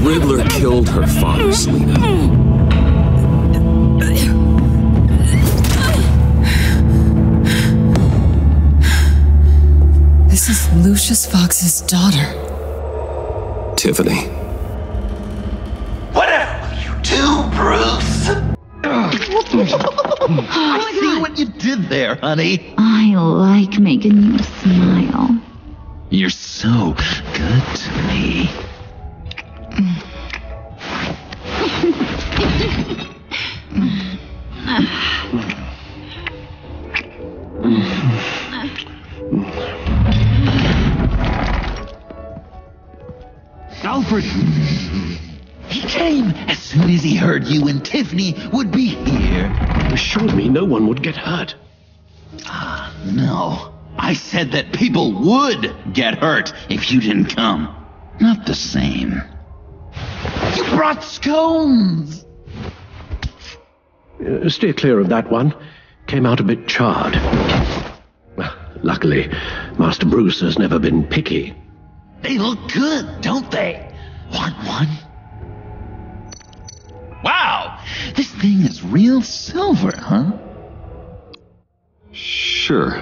Riddler killed her father, Selina. This is Lucius Fox's daughter. Tiffany. Whatever will you do, Bruce? I see what you did there, honey. I like making you smile. You're so good to me. Alfred! He came as soon as he heard you and Tiffany would be here. Assured me no one would get hurt. No. I said that people would get hurt if you didn't come. Not the same. You brought scones! Steer clear of that one. Came out a bit charred. Luckily, Master Bruce has never been picky. They look good, don't they? Want one? Wow! This thing is real silver, huh? Sure,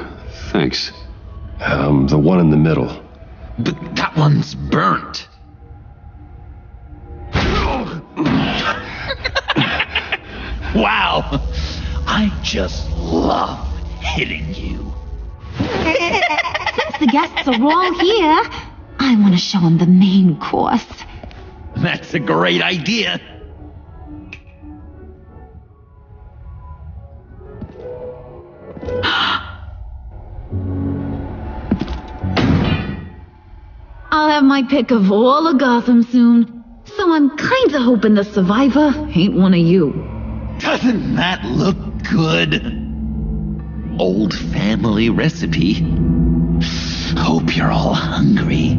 thanks. The one in the middle. But that one's burnt. Wow! I just love hitting you. Since the guests are all here, I want to show them the main course. That's a great idea. I'll have my pick of all of Gotham soon, so I'm kinda hoping the survivor ain't one of you. Doesn't that look good? Old family recipe. Hope you're all hungry.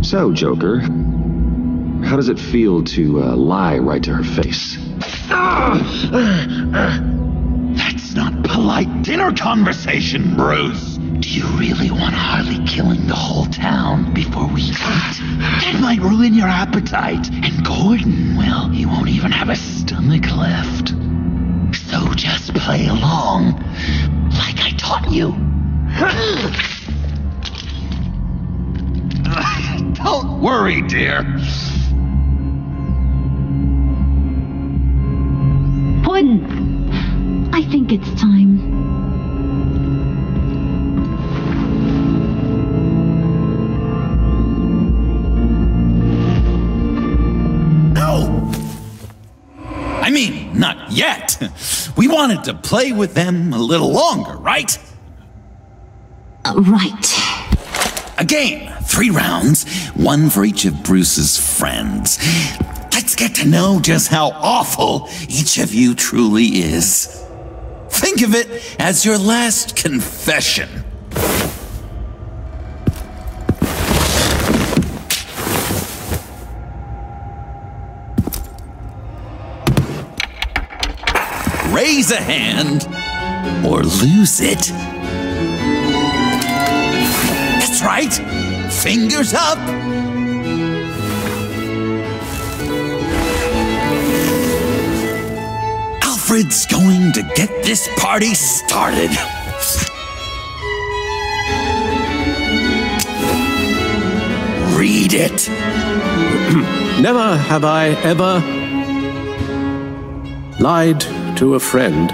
So, Joker, how does it feel to lie right to her face? That's not polite dinner conversation, Bruce. Do you really want Harley killing the whole town before we eat? That might ruin your appetite. And Gordon, well, he won't even have a stomach left. So just play along, like I taught you. Don't worry, dear. Gordon, I think it's time. No! I mean, not yet. We wanted to play with them a little longer, right? Right. A game, 3 rounds, 1 for each of Bruce's friends. Let's get to know just how awful each of you truly is. Think of it as your last confession. Raise a hand or lose it. That's right. Fingers up. Alfred's going to get this party started. Read it. Never have I ever lied to a friend.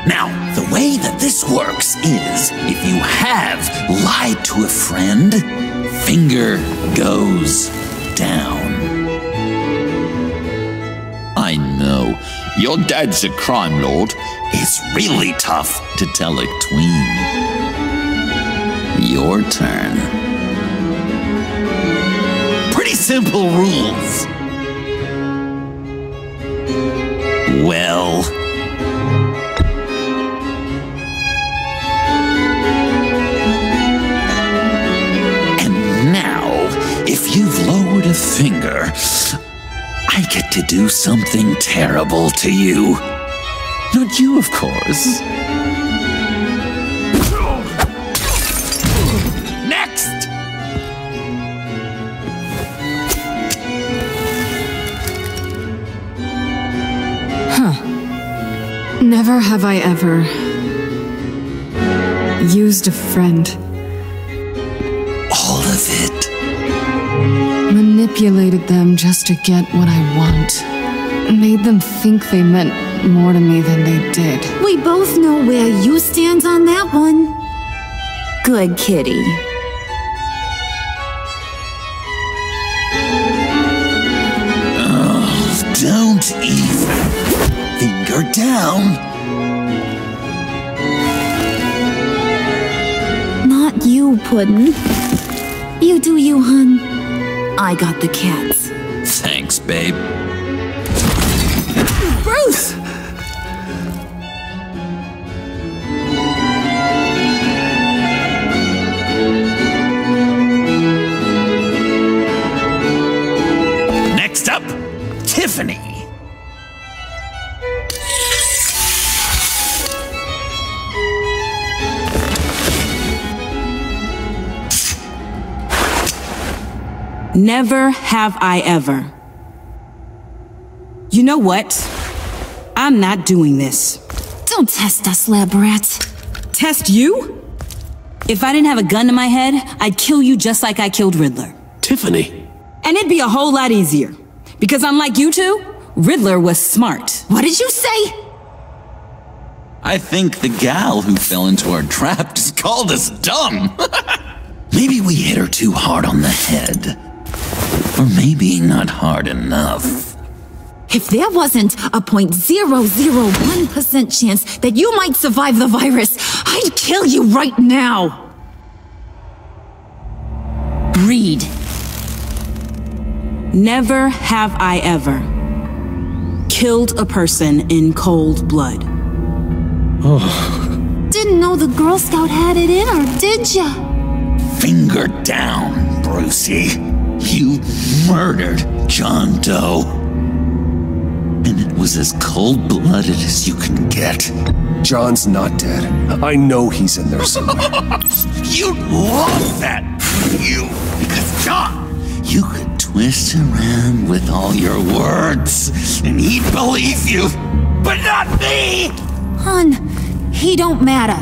Now, the way that this works is, if you have lied to a friend, finger goes down. I know, your dad's a crime lord. It's really tough to tell a tween. Your turn. Pretty simple rules. Well... And now, if you've lowered a finger, I get to do something terrible to you. Not you, of course. Next! Never have I ever used a friend. All of it. Manipulated them just to get what I want. Made them think they meant more to me than they did. We both know where you stand on that one. Good kitty. Oh, don't even. Finger down. Not you, Puddin'. You do you, hun. I got the cats. Thanks, babe. Bruce! Next up, Tiffany. Never have I ever. You know what? I'm not doing this. Don't test us, lab rat. Test you? If I didn't have a gun to my head, I'd kill you just like I killed Riddler. Tiffany. And it'd be a whole lot easier. Because unlike you two, Riddler was smart. What did you say? I think the gal who fell into our trap just called us dumb. Maybe we hit her too hard on the head. Or maybe not hard enough. If there wasn't a 0.001% chance that you might survive the virus, I'd kill you right now. Reed. Never have I ever killed a person in cold blood. Didn't know the Girl Scout had it in her, did ya? Finger down, Brucey. You murdered John Doe. And it was as cold-blooded as you can get. John's not dead. I know he's in there somewhere. You'd love that, you. Because John, you could twist around with all your words, and he'd believe you. But not me! Hun, he don't matter.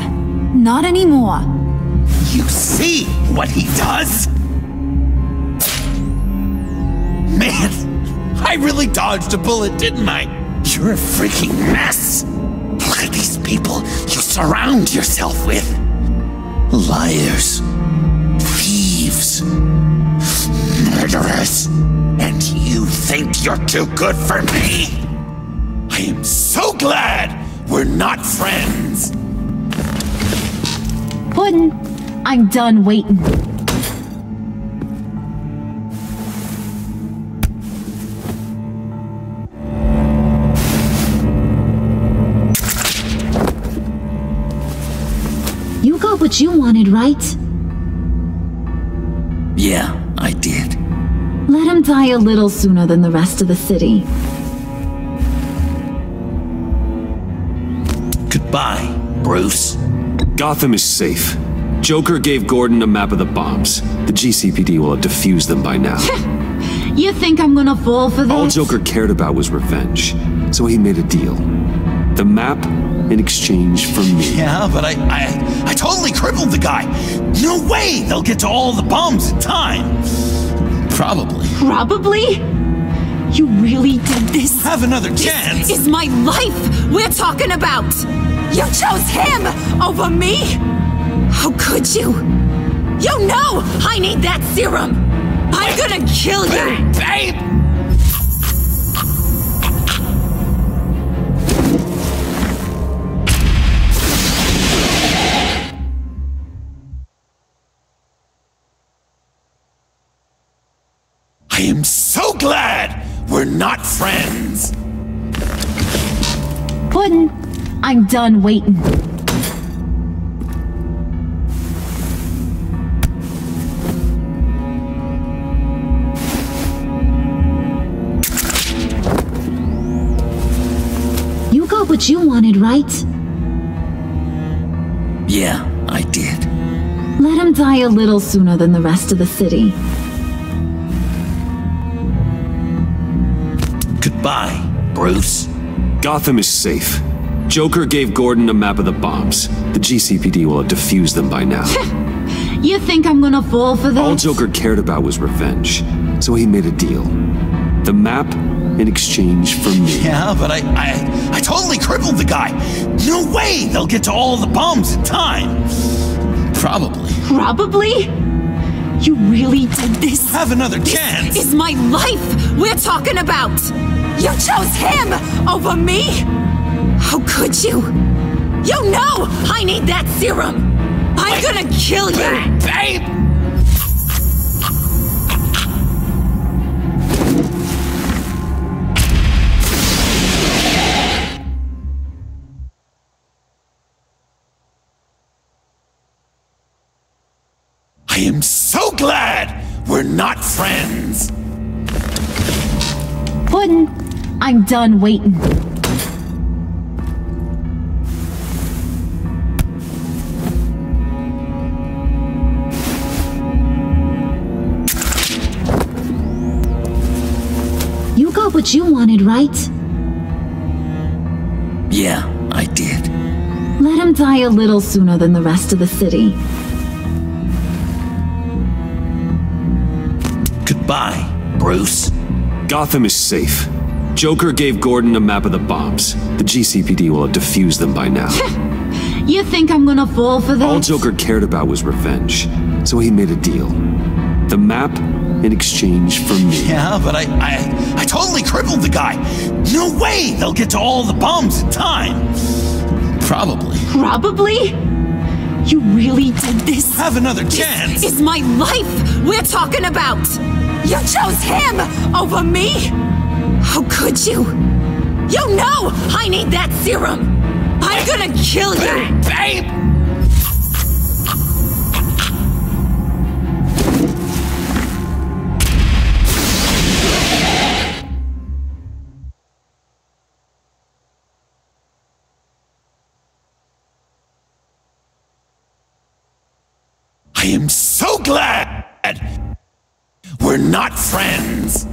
Not anymore. You see what he does? Man, I really dodged a bullet, didn't I? You're a freaking mess. Look at these people you surround yourself with. Liars, thieves, murderers. And you think you're too good for me? I am so glad we're not friends. Puddin', I'm done waiting. You got what you wanted, right? Yeah, I did. Let him die a little sooner than the rest of the city. Goodbye, Bruce. Gotham is safe. Joker gave Gordon a map of the bombs. The GCPD will have defused them by now. You think I'm gonna fall for this? All Joker cared about was revenge, so he made a deal. The map in exchange for me. Yeah, but I totally crippled the guy. No way they'll get to all the bombs in time. Probably. Probably? You really did this? Have another chance. This is my life we're talking about. You chose him over me? How could you? You know I need that serum. I'm gonna kill you. Babe! I am so glad we're not friends. Puddin', I'm done waiting. You got what you wanted, right? Yeah, I did. Let him die a little sooner than the rest of the city. Goodbye, Bruce. Gotham is safe. Joker gave Gordon a map of the bombs. The GCPD will have defused them by now. You think I'm gonna fall for that? All Joker cared about was revenge, so he made a deal. The map in exchange for me. Yeah, but I totally crippled the guy. No way they'll get to all the bombs in time. Probably. Probably? You really did this? Have another chance. This is my life we're talking about. You chose him over me? How could you? You know I need that serum. I'm gonna kill you. Babe! I am so glad we're not friends. Puddin', I'm done waiting. You got what you wanted, right? Yeah, I did. Let him die a little sooner than the rest of the city. Goodbye, Bruce. Gotham is safe. Joker gave Gordon a map of the bombs. The GCPD will have defused them by now. You think I'm gonna fall for that? All Joker cared about was revenge, so he made a deal. The map in exchange for me. Yeah, but I totally crippled the guy. No way they'll get to all the bombs in time. Probably. Probably? You really did this? Have another chance. This is my life we're talking about. You chose him over me? How could you? You know I need that serum. I'm gonna kill you. Babe! I am so glad we're not friends.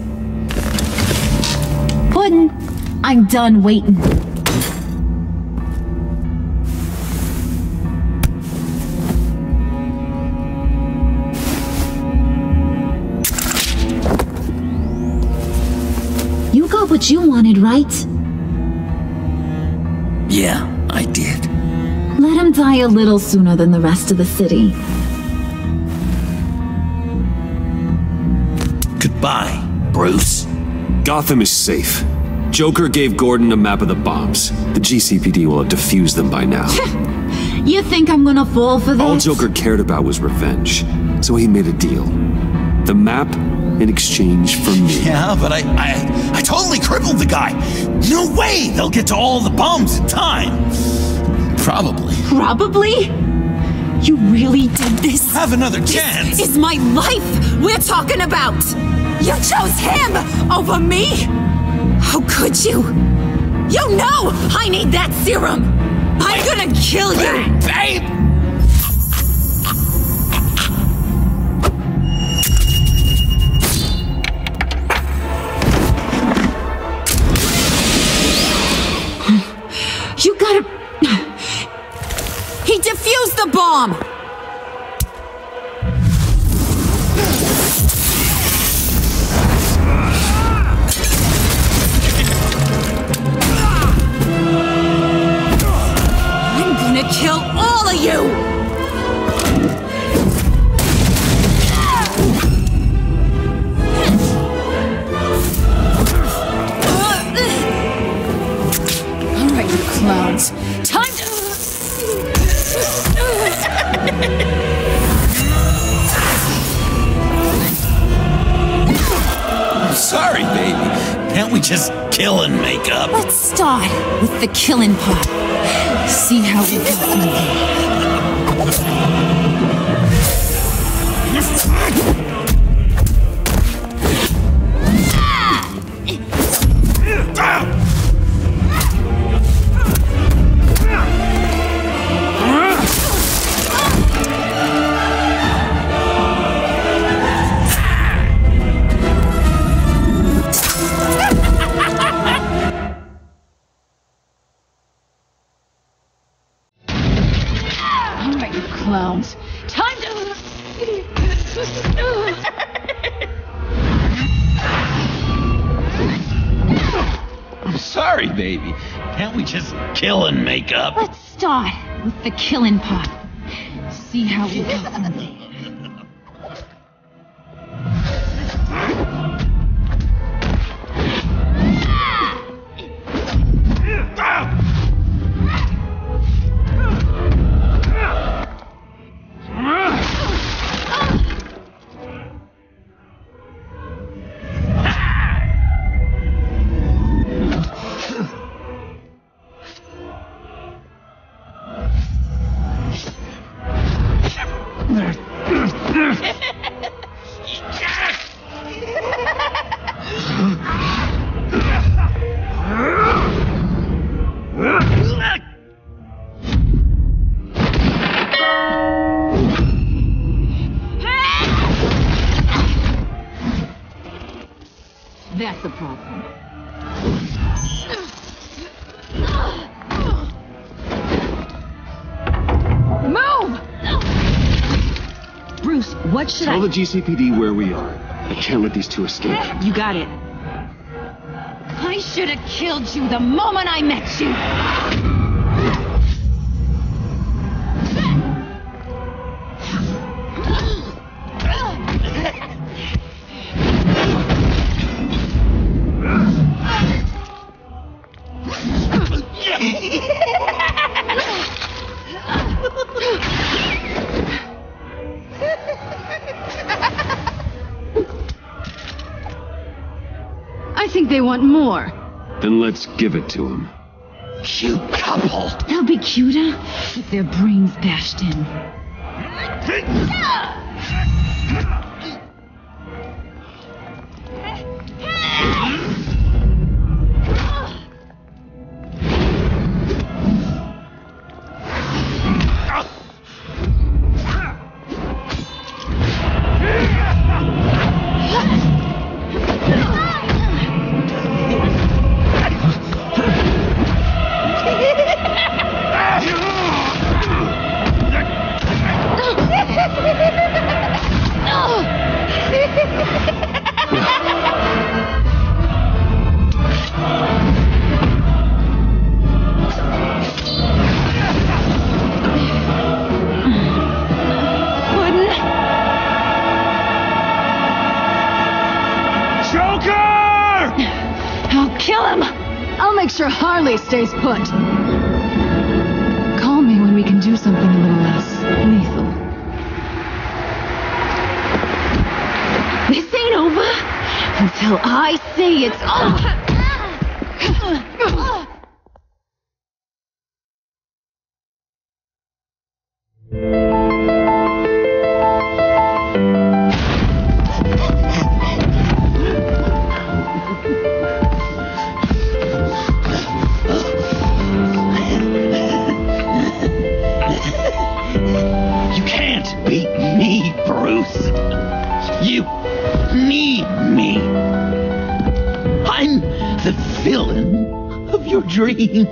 Puddin', I'm done waiting. You got what you wanted, right? Yeah, I did. Let him die a little sooner than the rest of the city. Goodbye, Bruce. Gotham is safe. Joker gave Gordon a map of the bombs. The GCPD will have defused them by now. You think I'm gonna fall for that? All Joker cared about was revenge, so he made a deal. The map in exchange for me. Yeah, but I totally crippled the guy. No way they'll get to all the bombs in time. Probably. Probably? You really did this? Have another chance. This is my life we're talking about. You chose him over me? How could you? You know I need that serum. I'm gonna kill you. Babe! You gotta... He defused the bomb! I'm gonna kill all of you! Alright, you clowns. Time to... sorry, baby. Can't we just kill and make up? Let's start with the killing part. See how we go from there. Clowns. Time to... I'm sorry, baby. Can't we just kill and make up? Let's start with the killing part. See how we go from there. That's the problem. Move! Bruce, what should Tell the GCPD where we are. I can't let these two escape. You got it. I should have killed you the moment I met you. I think they want more. Then let's give it to them. Cute couple. They'll be cuter with their brains bashed in. Harley stays put. Call me when we can do something a little less lethal. This ain't over until I say it's over. Dreams.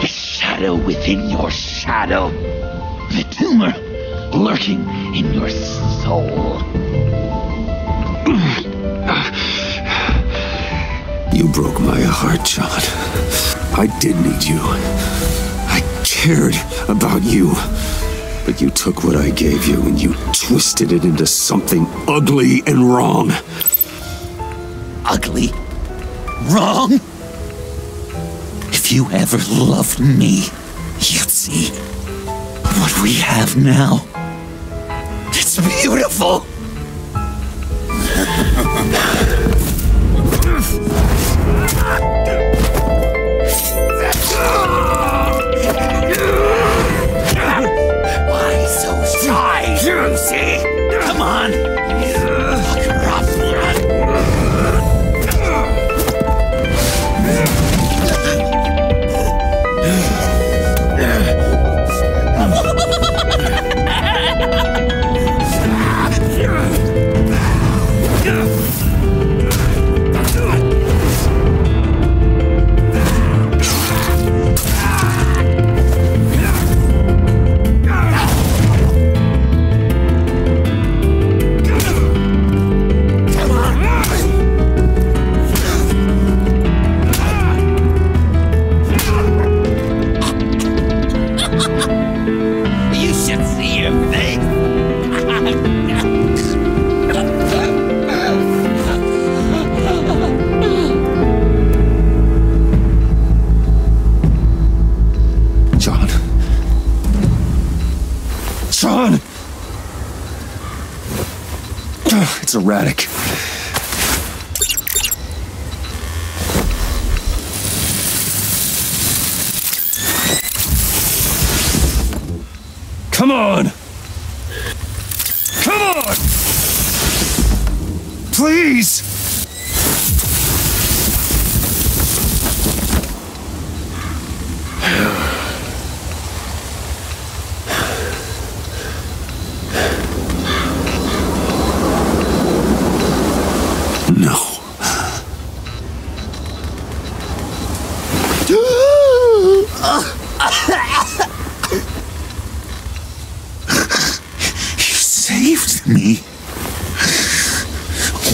The shadow within your shadow. The tumor lurking in your soul. You broke my heart, John. I did need you. I cared about you. But you took what I gave you and you twisted it into something ugly and wrong. Ugly? Wrong? If you ever loved me, you'd see what we have now. It's beautiful. Why so shy, Lucy? Come on. Look her up. You should see your face. John. John! It's erratic. Come on! Come on! Please! No. You saved me.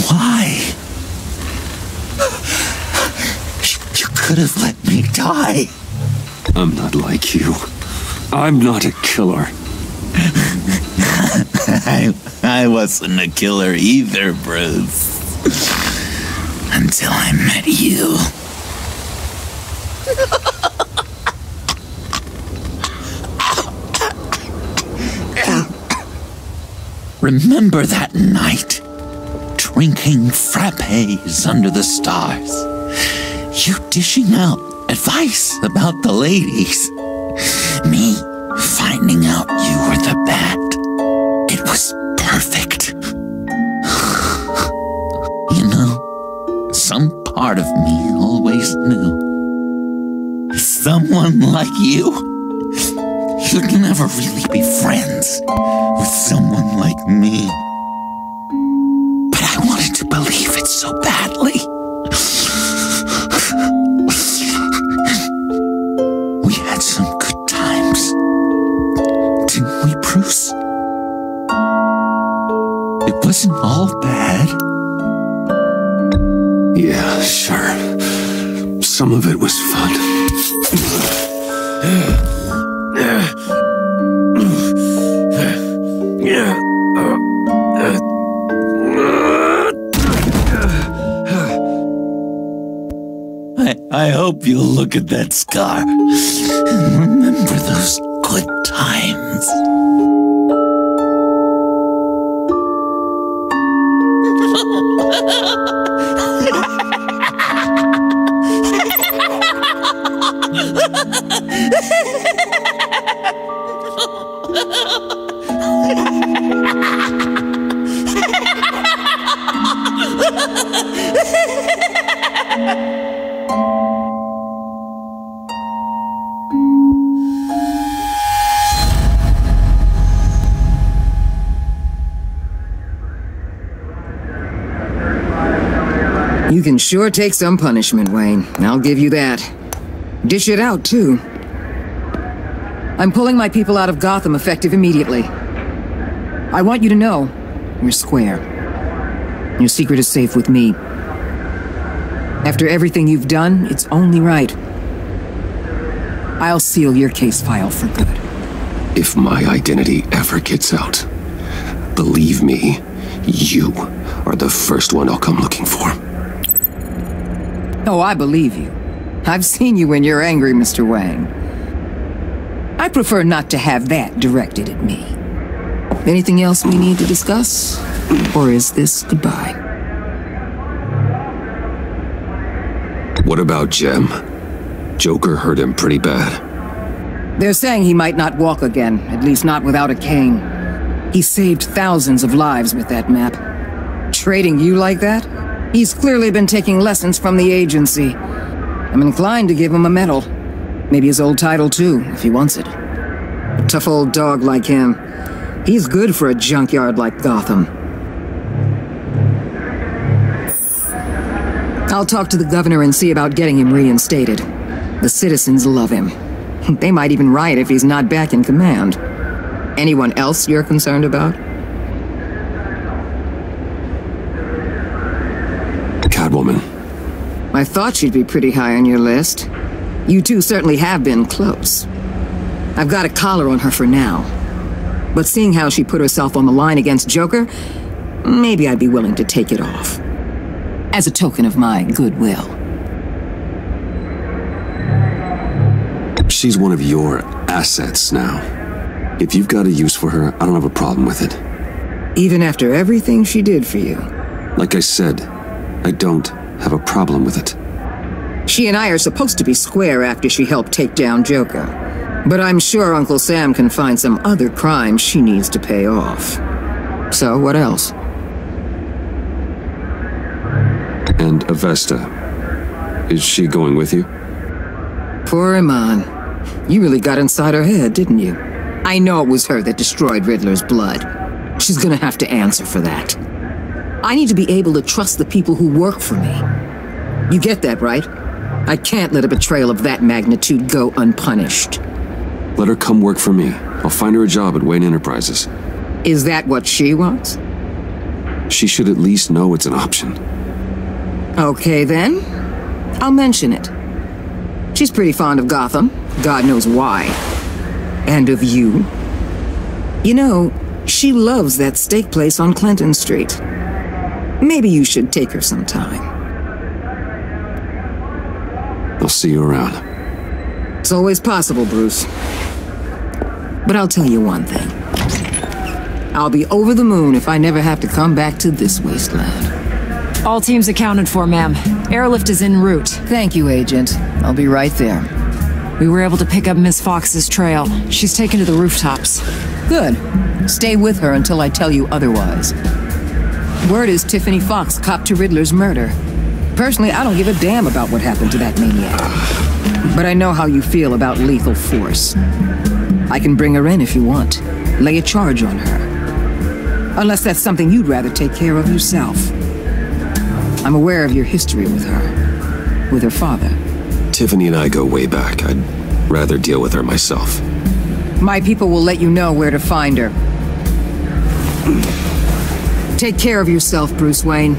Why? You could have let me die. I'm not like you. I'm not a killer. I wasn't a killer either, Bruce. Until I met you. Remember that night? Drinking frappes under the stars. You dishing out advice about the ladies. Me finding out you were the bat. It was perfect. You know, some part of me always knew. Someone like you, you'd never really be friends with someone like me. But I wanted to believe it so badly. We had some good times, didn't we, Bruce? It wasn't all bad. Yeah, sure. Some of it was fun. I hope you'll look at that scar and remember those good times. You can sure take some punishment, Wayne. I'll give you that. Dish it out, too. I'm pulling my people out of Gotham effective immediately. I want you to know, we're square. Your secret is safe with me. After everything you've done, it's only right. I'll seal your case file for good. If my identity ever gets out, believe me, you are the first one I'll come looking for. Oh, I believe you. I've seen you when you're angry, Mr. Wang. I prefer not to have that directed at me. Anything else we need to discuss? Or is this goodbye? What about Jem? Joker hurt him pretty bad. They're saying he might not walk again, at least not without a cane. He saved thousands of lives with that map. Trading you like that? He's clearly been taking lessons from the agency. I'm inclined to give him a medal. Maybe his old title too, if he wants it. A tough old dog like him. He's good for a junkyard like Gotham. I'll talk to the governor and see about getting him reinstated. The citizens love him. They might even riot if he's not back in command. Anyone else you're concerned about? Catwoman. I thought she'd be pretty high on your list. You two certainly have been close. I've got a collar on her for now. But seeing how she put herself on the line against Joker, maybe I'd be willing to take it off. As a token of my goodwill. She's one of your assets now. If you've got a use for her, I don't have a problem with it. Even after everything she did for you? Like I said, I don't have a problem with it. She and I are supposed to be square after she helped take down Joker. But I'm sure Uncle Sam can find some other crime she needs to pay off. So, what else? And Avesta. Is she going with you? Poor Iman. You really got inside her head, didn't you? I know it was her that destroyed Riddler's blood. She's gonna have to answer for that. I need to be able to trust the people who work for me. You get that, right? I can't let a betrayal of that magnitude go unpunished. Let her come work for me. I'll find her a job at Wayne Enterprises. Is that what she wants? She should at least know it's an option. Okay, then. I'll mention it. She's pretty fond of Gotham. God knows why. And of you. You know, she loves that steak place on Clinton Street. Maybe you should take her sometime. I'll see you around. It's always possible, Bruce. But I'll tell you one thing. I'll be over the moon if I never have to come back to this wasteland. All teams accounted for, ma'am. Airlift is en route. Thank you, Agent. I'll be right there. We were able to pick up Miss Fox's trail. She's taken to the rooftops. Good. Stay with her until I tell you otherwise. Word is Tiffany Fox copped to Riddler's murder. Personally, I don't give a damn about what happened to that maniac. But I know how you feel about lethal force. I can bring her in if you want. Lay a charge on her. Unless that's something you'd rather take care of yourself. I'm aware of your history with her. With her father. Tiffany and I go way back. I'd rather deal with her myself. My people will let you know where to find her. Take care of yourself, Bruce Wayne.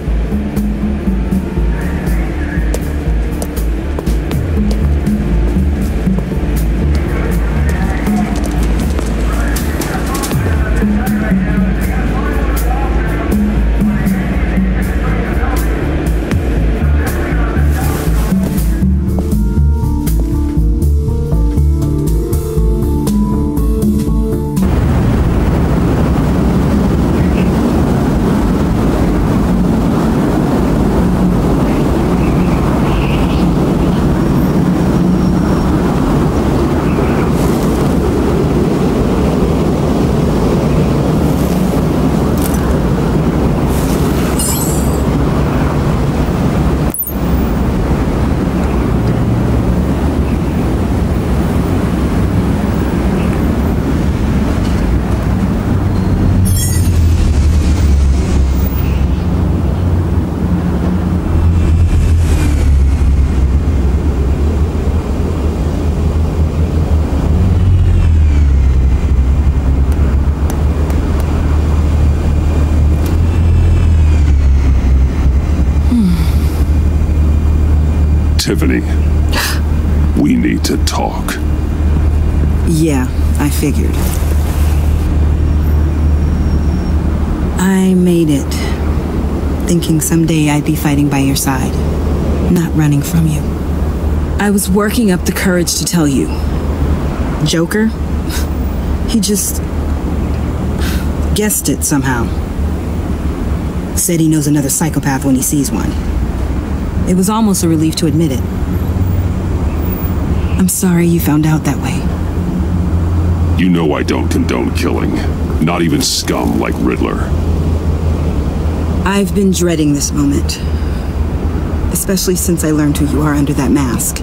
Tiffany, we need to talk. Yeah, I figured. I made it, thinking someday I'd be fighting by your side, not running from you. I was working up the courage to tell you. Joker? He just... guessed it somehow. Said he knows another psychopath when he sees one. It was almost a relief to admit it. I'm sorry you found out that way. You know I don't condone killing. Not even scum like Riddler. I've been dreading this moment. Especially since I learned who you are under that mask.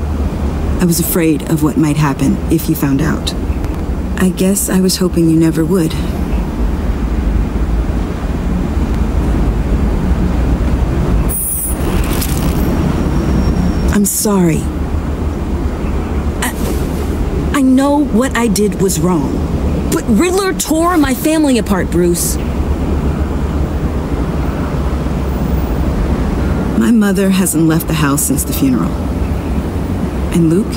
I was afraid of what might happen if you found out. I guess I was hoping you never would. I'm sorry. I know what I did was wrong. But Riddler tore my family apart, Bruce. My mother hasn't left the house since the funeral. And Luke?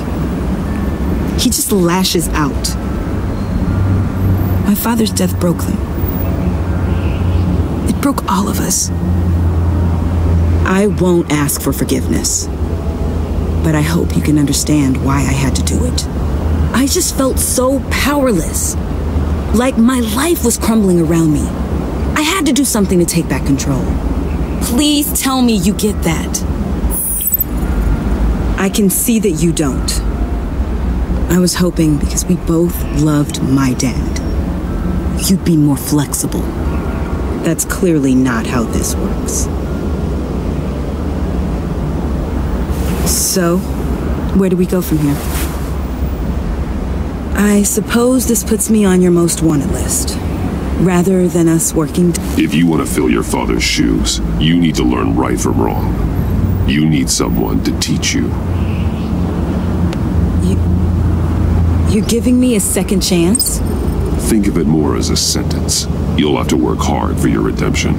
He just lashes out. My father's death broke them. It broke all of us. I won't ask for forgiveness. But I hope you can understand why I had to do it. I just felt so powerless. Like my life was crumbling around me. I had to do something to take back control. Please tell me you get that. I can see that you don't. I was hoping because we both loved my dad, you'd be more flexible. That's clearly not how this works. So, where do we go from here? I suppose this puts me on your most wanted list, rather than us working. If you want to fill your father's shoes, you need to learn right from wrong. You need someone to teach you. You're giving me a second chance? Think of it more as a sentence. You'll have to work hard for your redemption.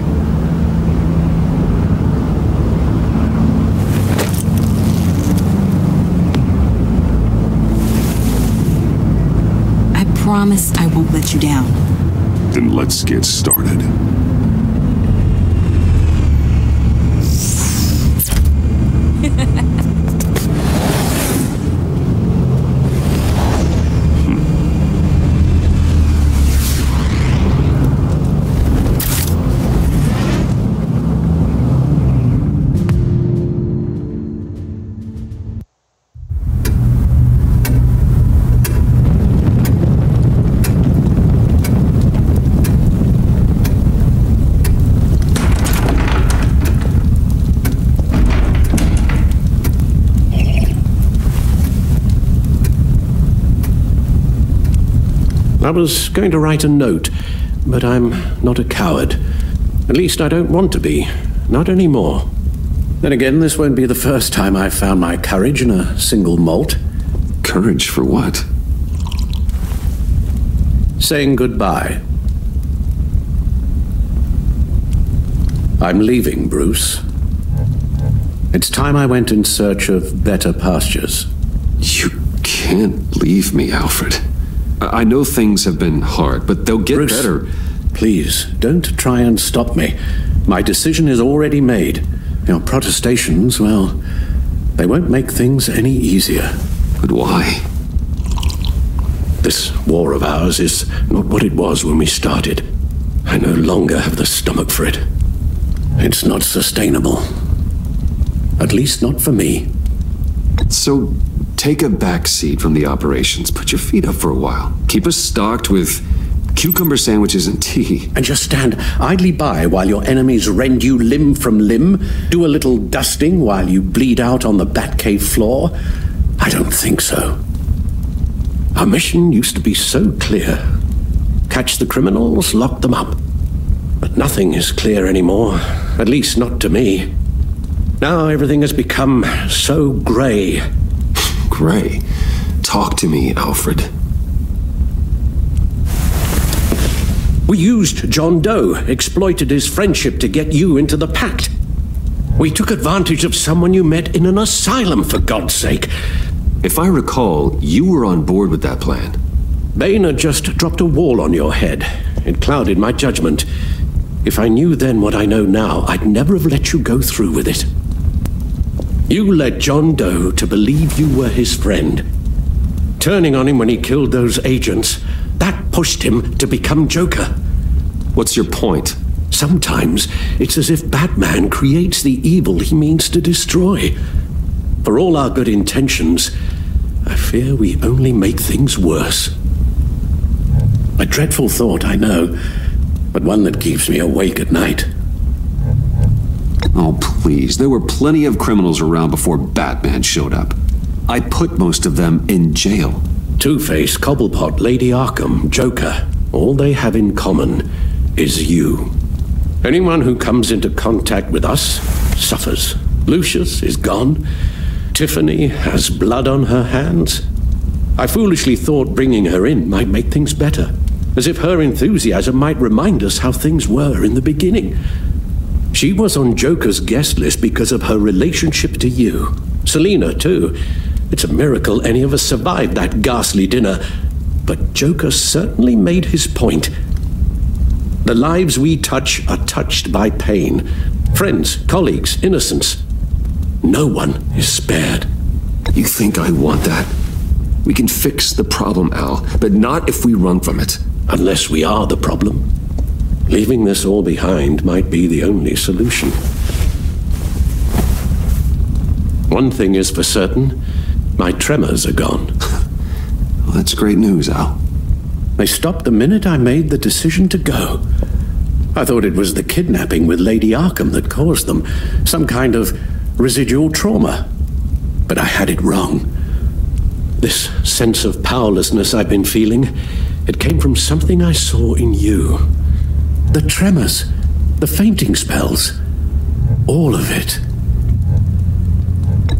I promise I won't let you down. Then let's get started. I was going to write a note, but I'm not a coward. At least I don't want to be. Not anymore. Then again, this won't be the first time I've found my courage in a single malt. Courage for what? Saying goodbye. I'm leaving, Bruce. It's time I went in search of better pastures. You can't leave me, Alfred. I know things have been hard, but they'll get Bruce, better. Please, don't try and stop me. My decision is already made. Your protestations, well, they won't make things any easier. But why? This war of ours is not what it was when we started. I no longer have the stomach for it. It's not sustainable. At least not for me. So, take a back seat from the operations. Put your feet up for a while. Keep us stocked with cucumber sandwiches and tea. And just stand idly by while your enemies rend you limb from limb? Do a little dusting while you bleed out on the Batcave floor? I don't think so. Our mission used to be so clear. Catch the criminals, lock them up. But nothing is clear anymore. At least not to me. Now everything has become so grey. Grey? Talk to me, Alfred. We used John Doe, exploited his friendship to get you into the pact. We took advantage of someone you met in an asylum, for God's sake. If I recall, you were on board with that plan. Boehner just dropped a wall on your head. It clouded my judgment. If I knew then what I know now, I'd never have let you go through with it. You led John Doe to believe you were his friend. Turning on him when he killed those agents, that pushed him to become Joker. What's your point? Sometimes it's as if Batman creates the evil he means to destroy. For all our good intentions, I fear we only make things worse. A dreadful thought, I know, but one that keeps me awake at night. Oh, please. There were plenty of criminals around before Batman showed up. I put most of them in jail. Two-Face, Cobblepot, Lady Arkham, Joker, all they have in common is you. Anyone who comes into contact with us suffers. Lucius is gone. Tiffany has blood on her hands. I foolishly thought bringing her in might make things better, as if her enthusiasm might remind us how things were in the beginning. She was on Joker's guest list because of her relationship to you. Selina, too. It's a miracle any of us survived that ghastly dinner, but Joker certainly made his point. The lives we touch are touched by pain. Friends, colleagues, innocents. No one is spared. You think I want that? We can fix the problem, Al, but not if we run from it. Unless we are the problem. Leaving this all behind might be the only solution. One thing is for certain, my tremors are gone. Well, that's great news, Al. They stopped the minute I made the decision to go. I thought it was the kidnapping with Lady Arkham that caused them, some kind of residual trauma. But I had it wrong. This sense of powerlessness I've been feeling, it came from something I saw in you. The tremors, the fainting spells, all of it.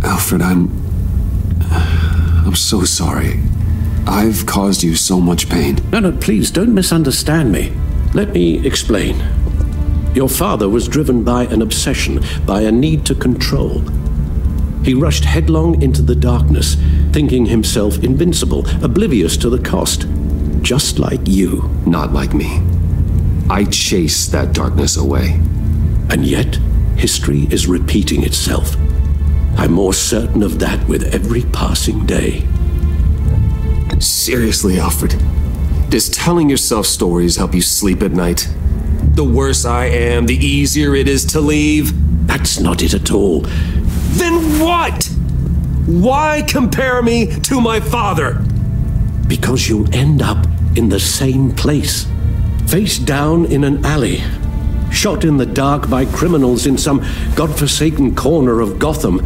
Alfred, I'm so sorry. I've caused you so much pain. No, please, don't misunderstand me. Let me explain. Your father was driven by an obsession, by a need to control. He rushed headlong into the darkness, thinking himself invincible, oblivious to the cost. Just like you. Not like me. I chased that darkness away. And yet, history is repeating itself. I'm more certain of that with every passing day. Seriously, Alfred? Does telling yourself stories help you sleep at night? The worse I am, the easier it is to leave? That's not it at all. Then what? Why compare me to my father? Because you'll end up in the same place. Face down in an alley. Shot in the dark by criminals in some godforsaken corner of Gotham.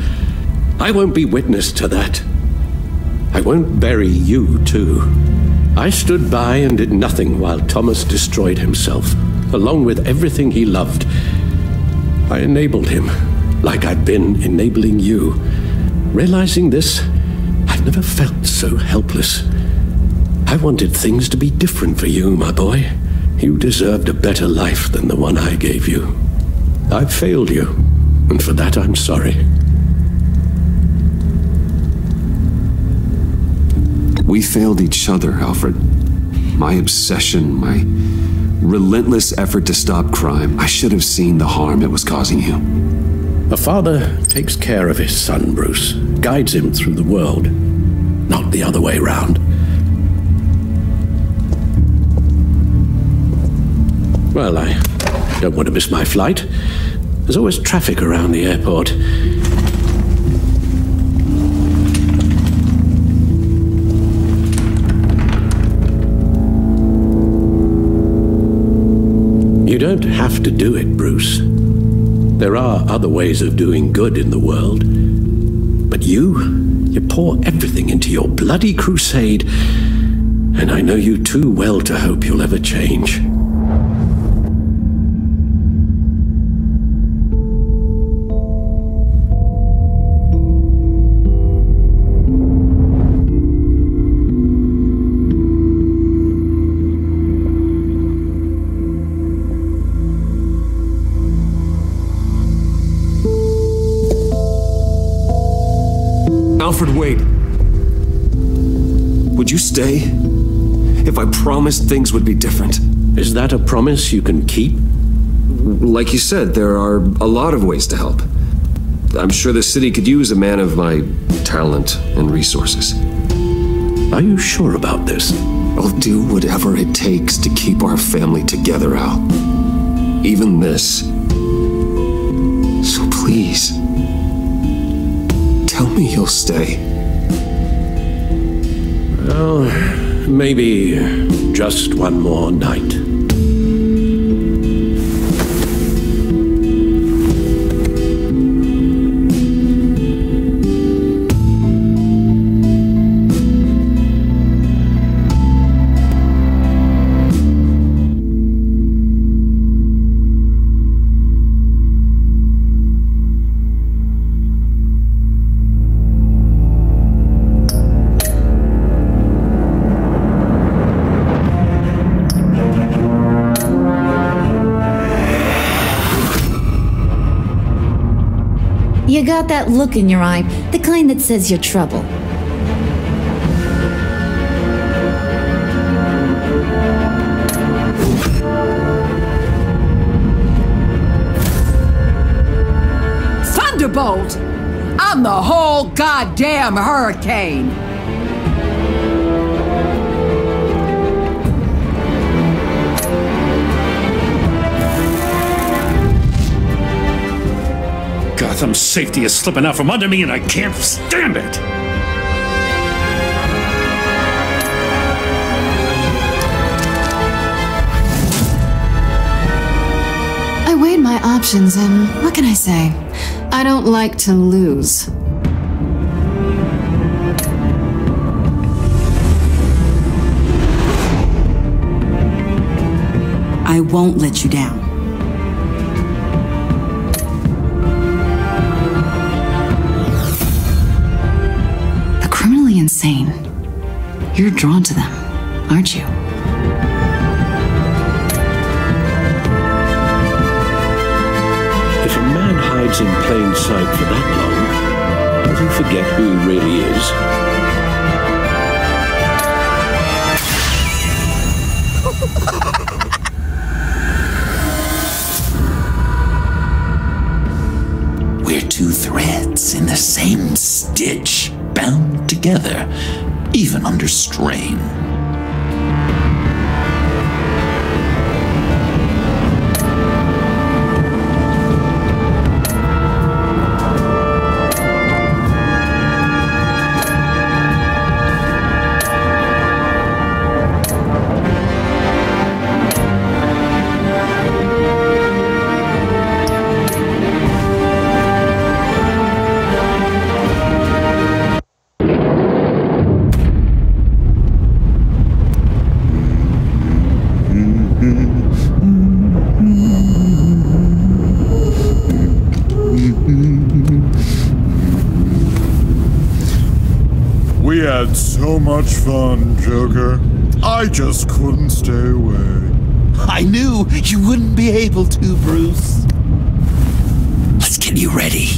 I won't be witness to that. I won't bury you, too. I stood by and did nothing while Thomas destroyed himself, along with everything he loved. I enabled him, like I'd been enabling you. Realizing this, I've never felt so helpless. I wanted things to be different for you, my boy. You deserved a better life than the one I gave you. I've failed you, and for that I'm sorry. We failed each other, Alfred. My obsession, my relentless effort to stop crime. I should have seen the harm it was causing you. A father takes care of his son, Bruce. Guides him through the world. Not the other way round. Well, I don't want to miss my flight. There's always traffic around the airport. You don't have to do it, Bruce. There are other ways of doing good in the world. But you pour everything into your bloody crusade, and I know you too well to hope you'll ever change. Alfred, wait. Would you stay? If I promised things would be different. Is that a promise you can keep? Like you said, there are a lot of ways to help. I'm sure the city could use a man of my talent and resources. Are you sure about this? I'll do whatever it takes to keep our family together, Al. Even this. So please, tell me you'll stay. Well, maybe just one more night. You got that look in your eye, the kind that says you're trouble. Thunderbolt! I'm the whole goddamn hurricane! Gotham's safety is slipping out from under me and I can't stand it! I weighed my options and what can I say? I don't like to lose. I won't let you down. Insane. You're drawn to them, aren't you? If a man hides in plain sight for that long, does he forget who he really is? We're two threads in the same stitch, bound together, even under strain. We had so much fun, Joker. I just couldn't stay away. I knew you wouldn't be able to, Bruce. Let's get you ready.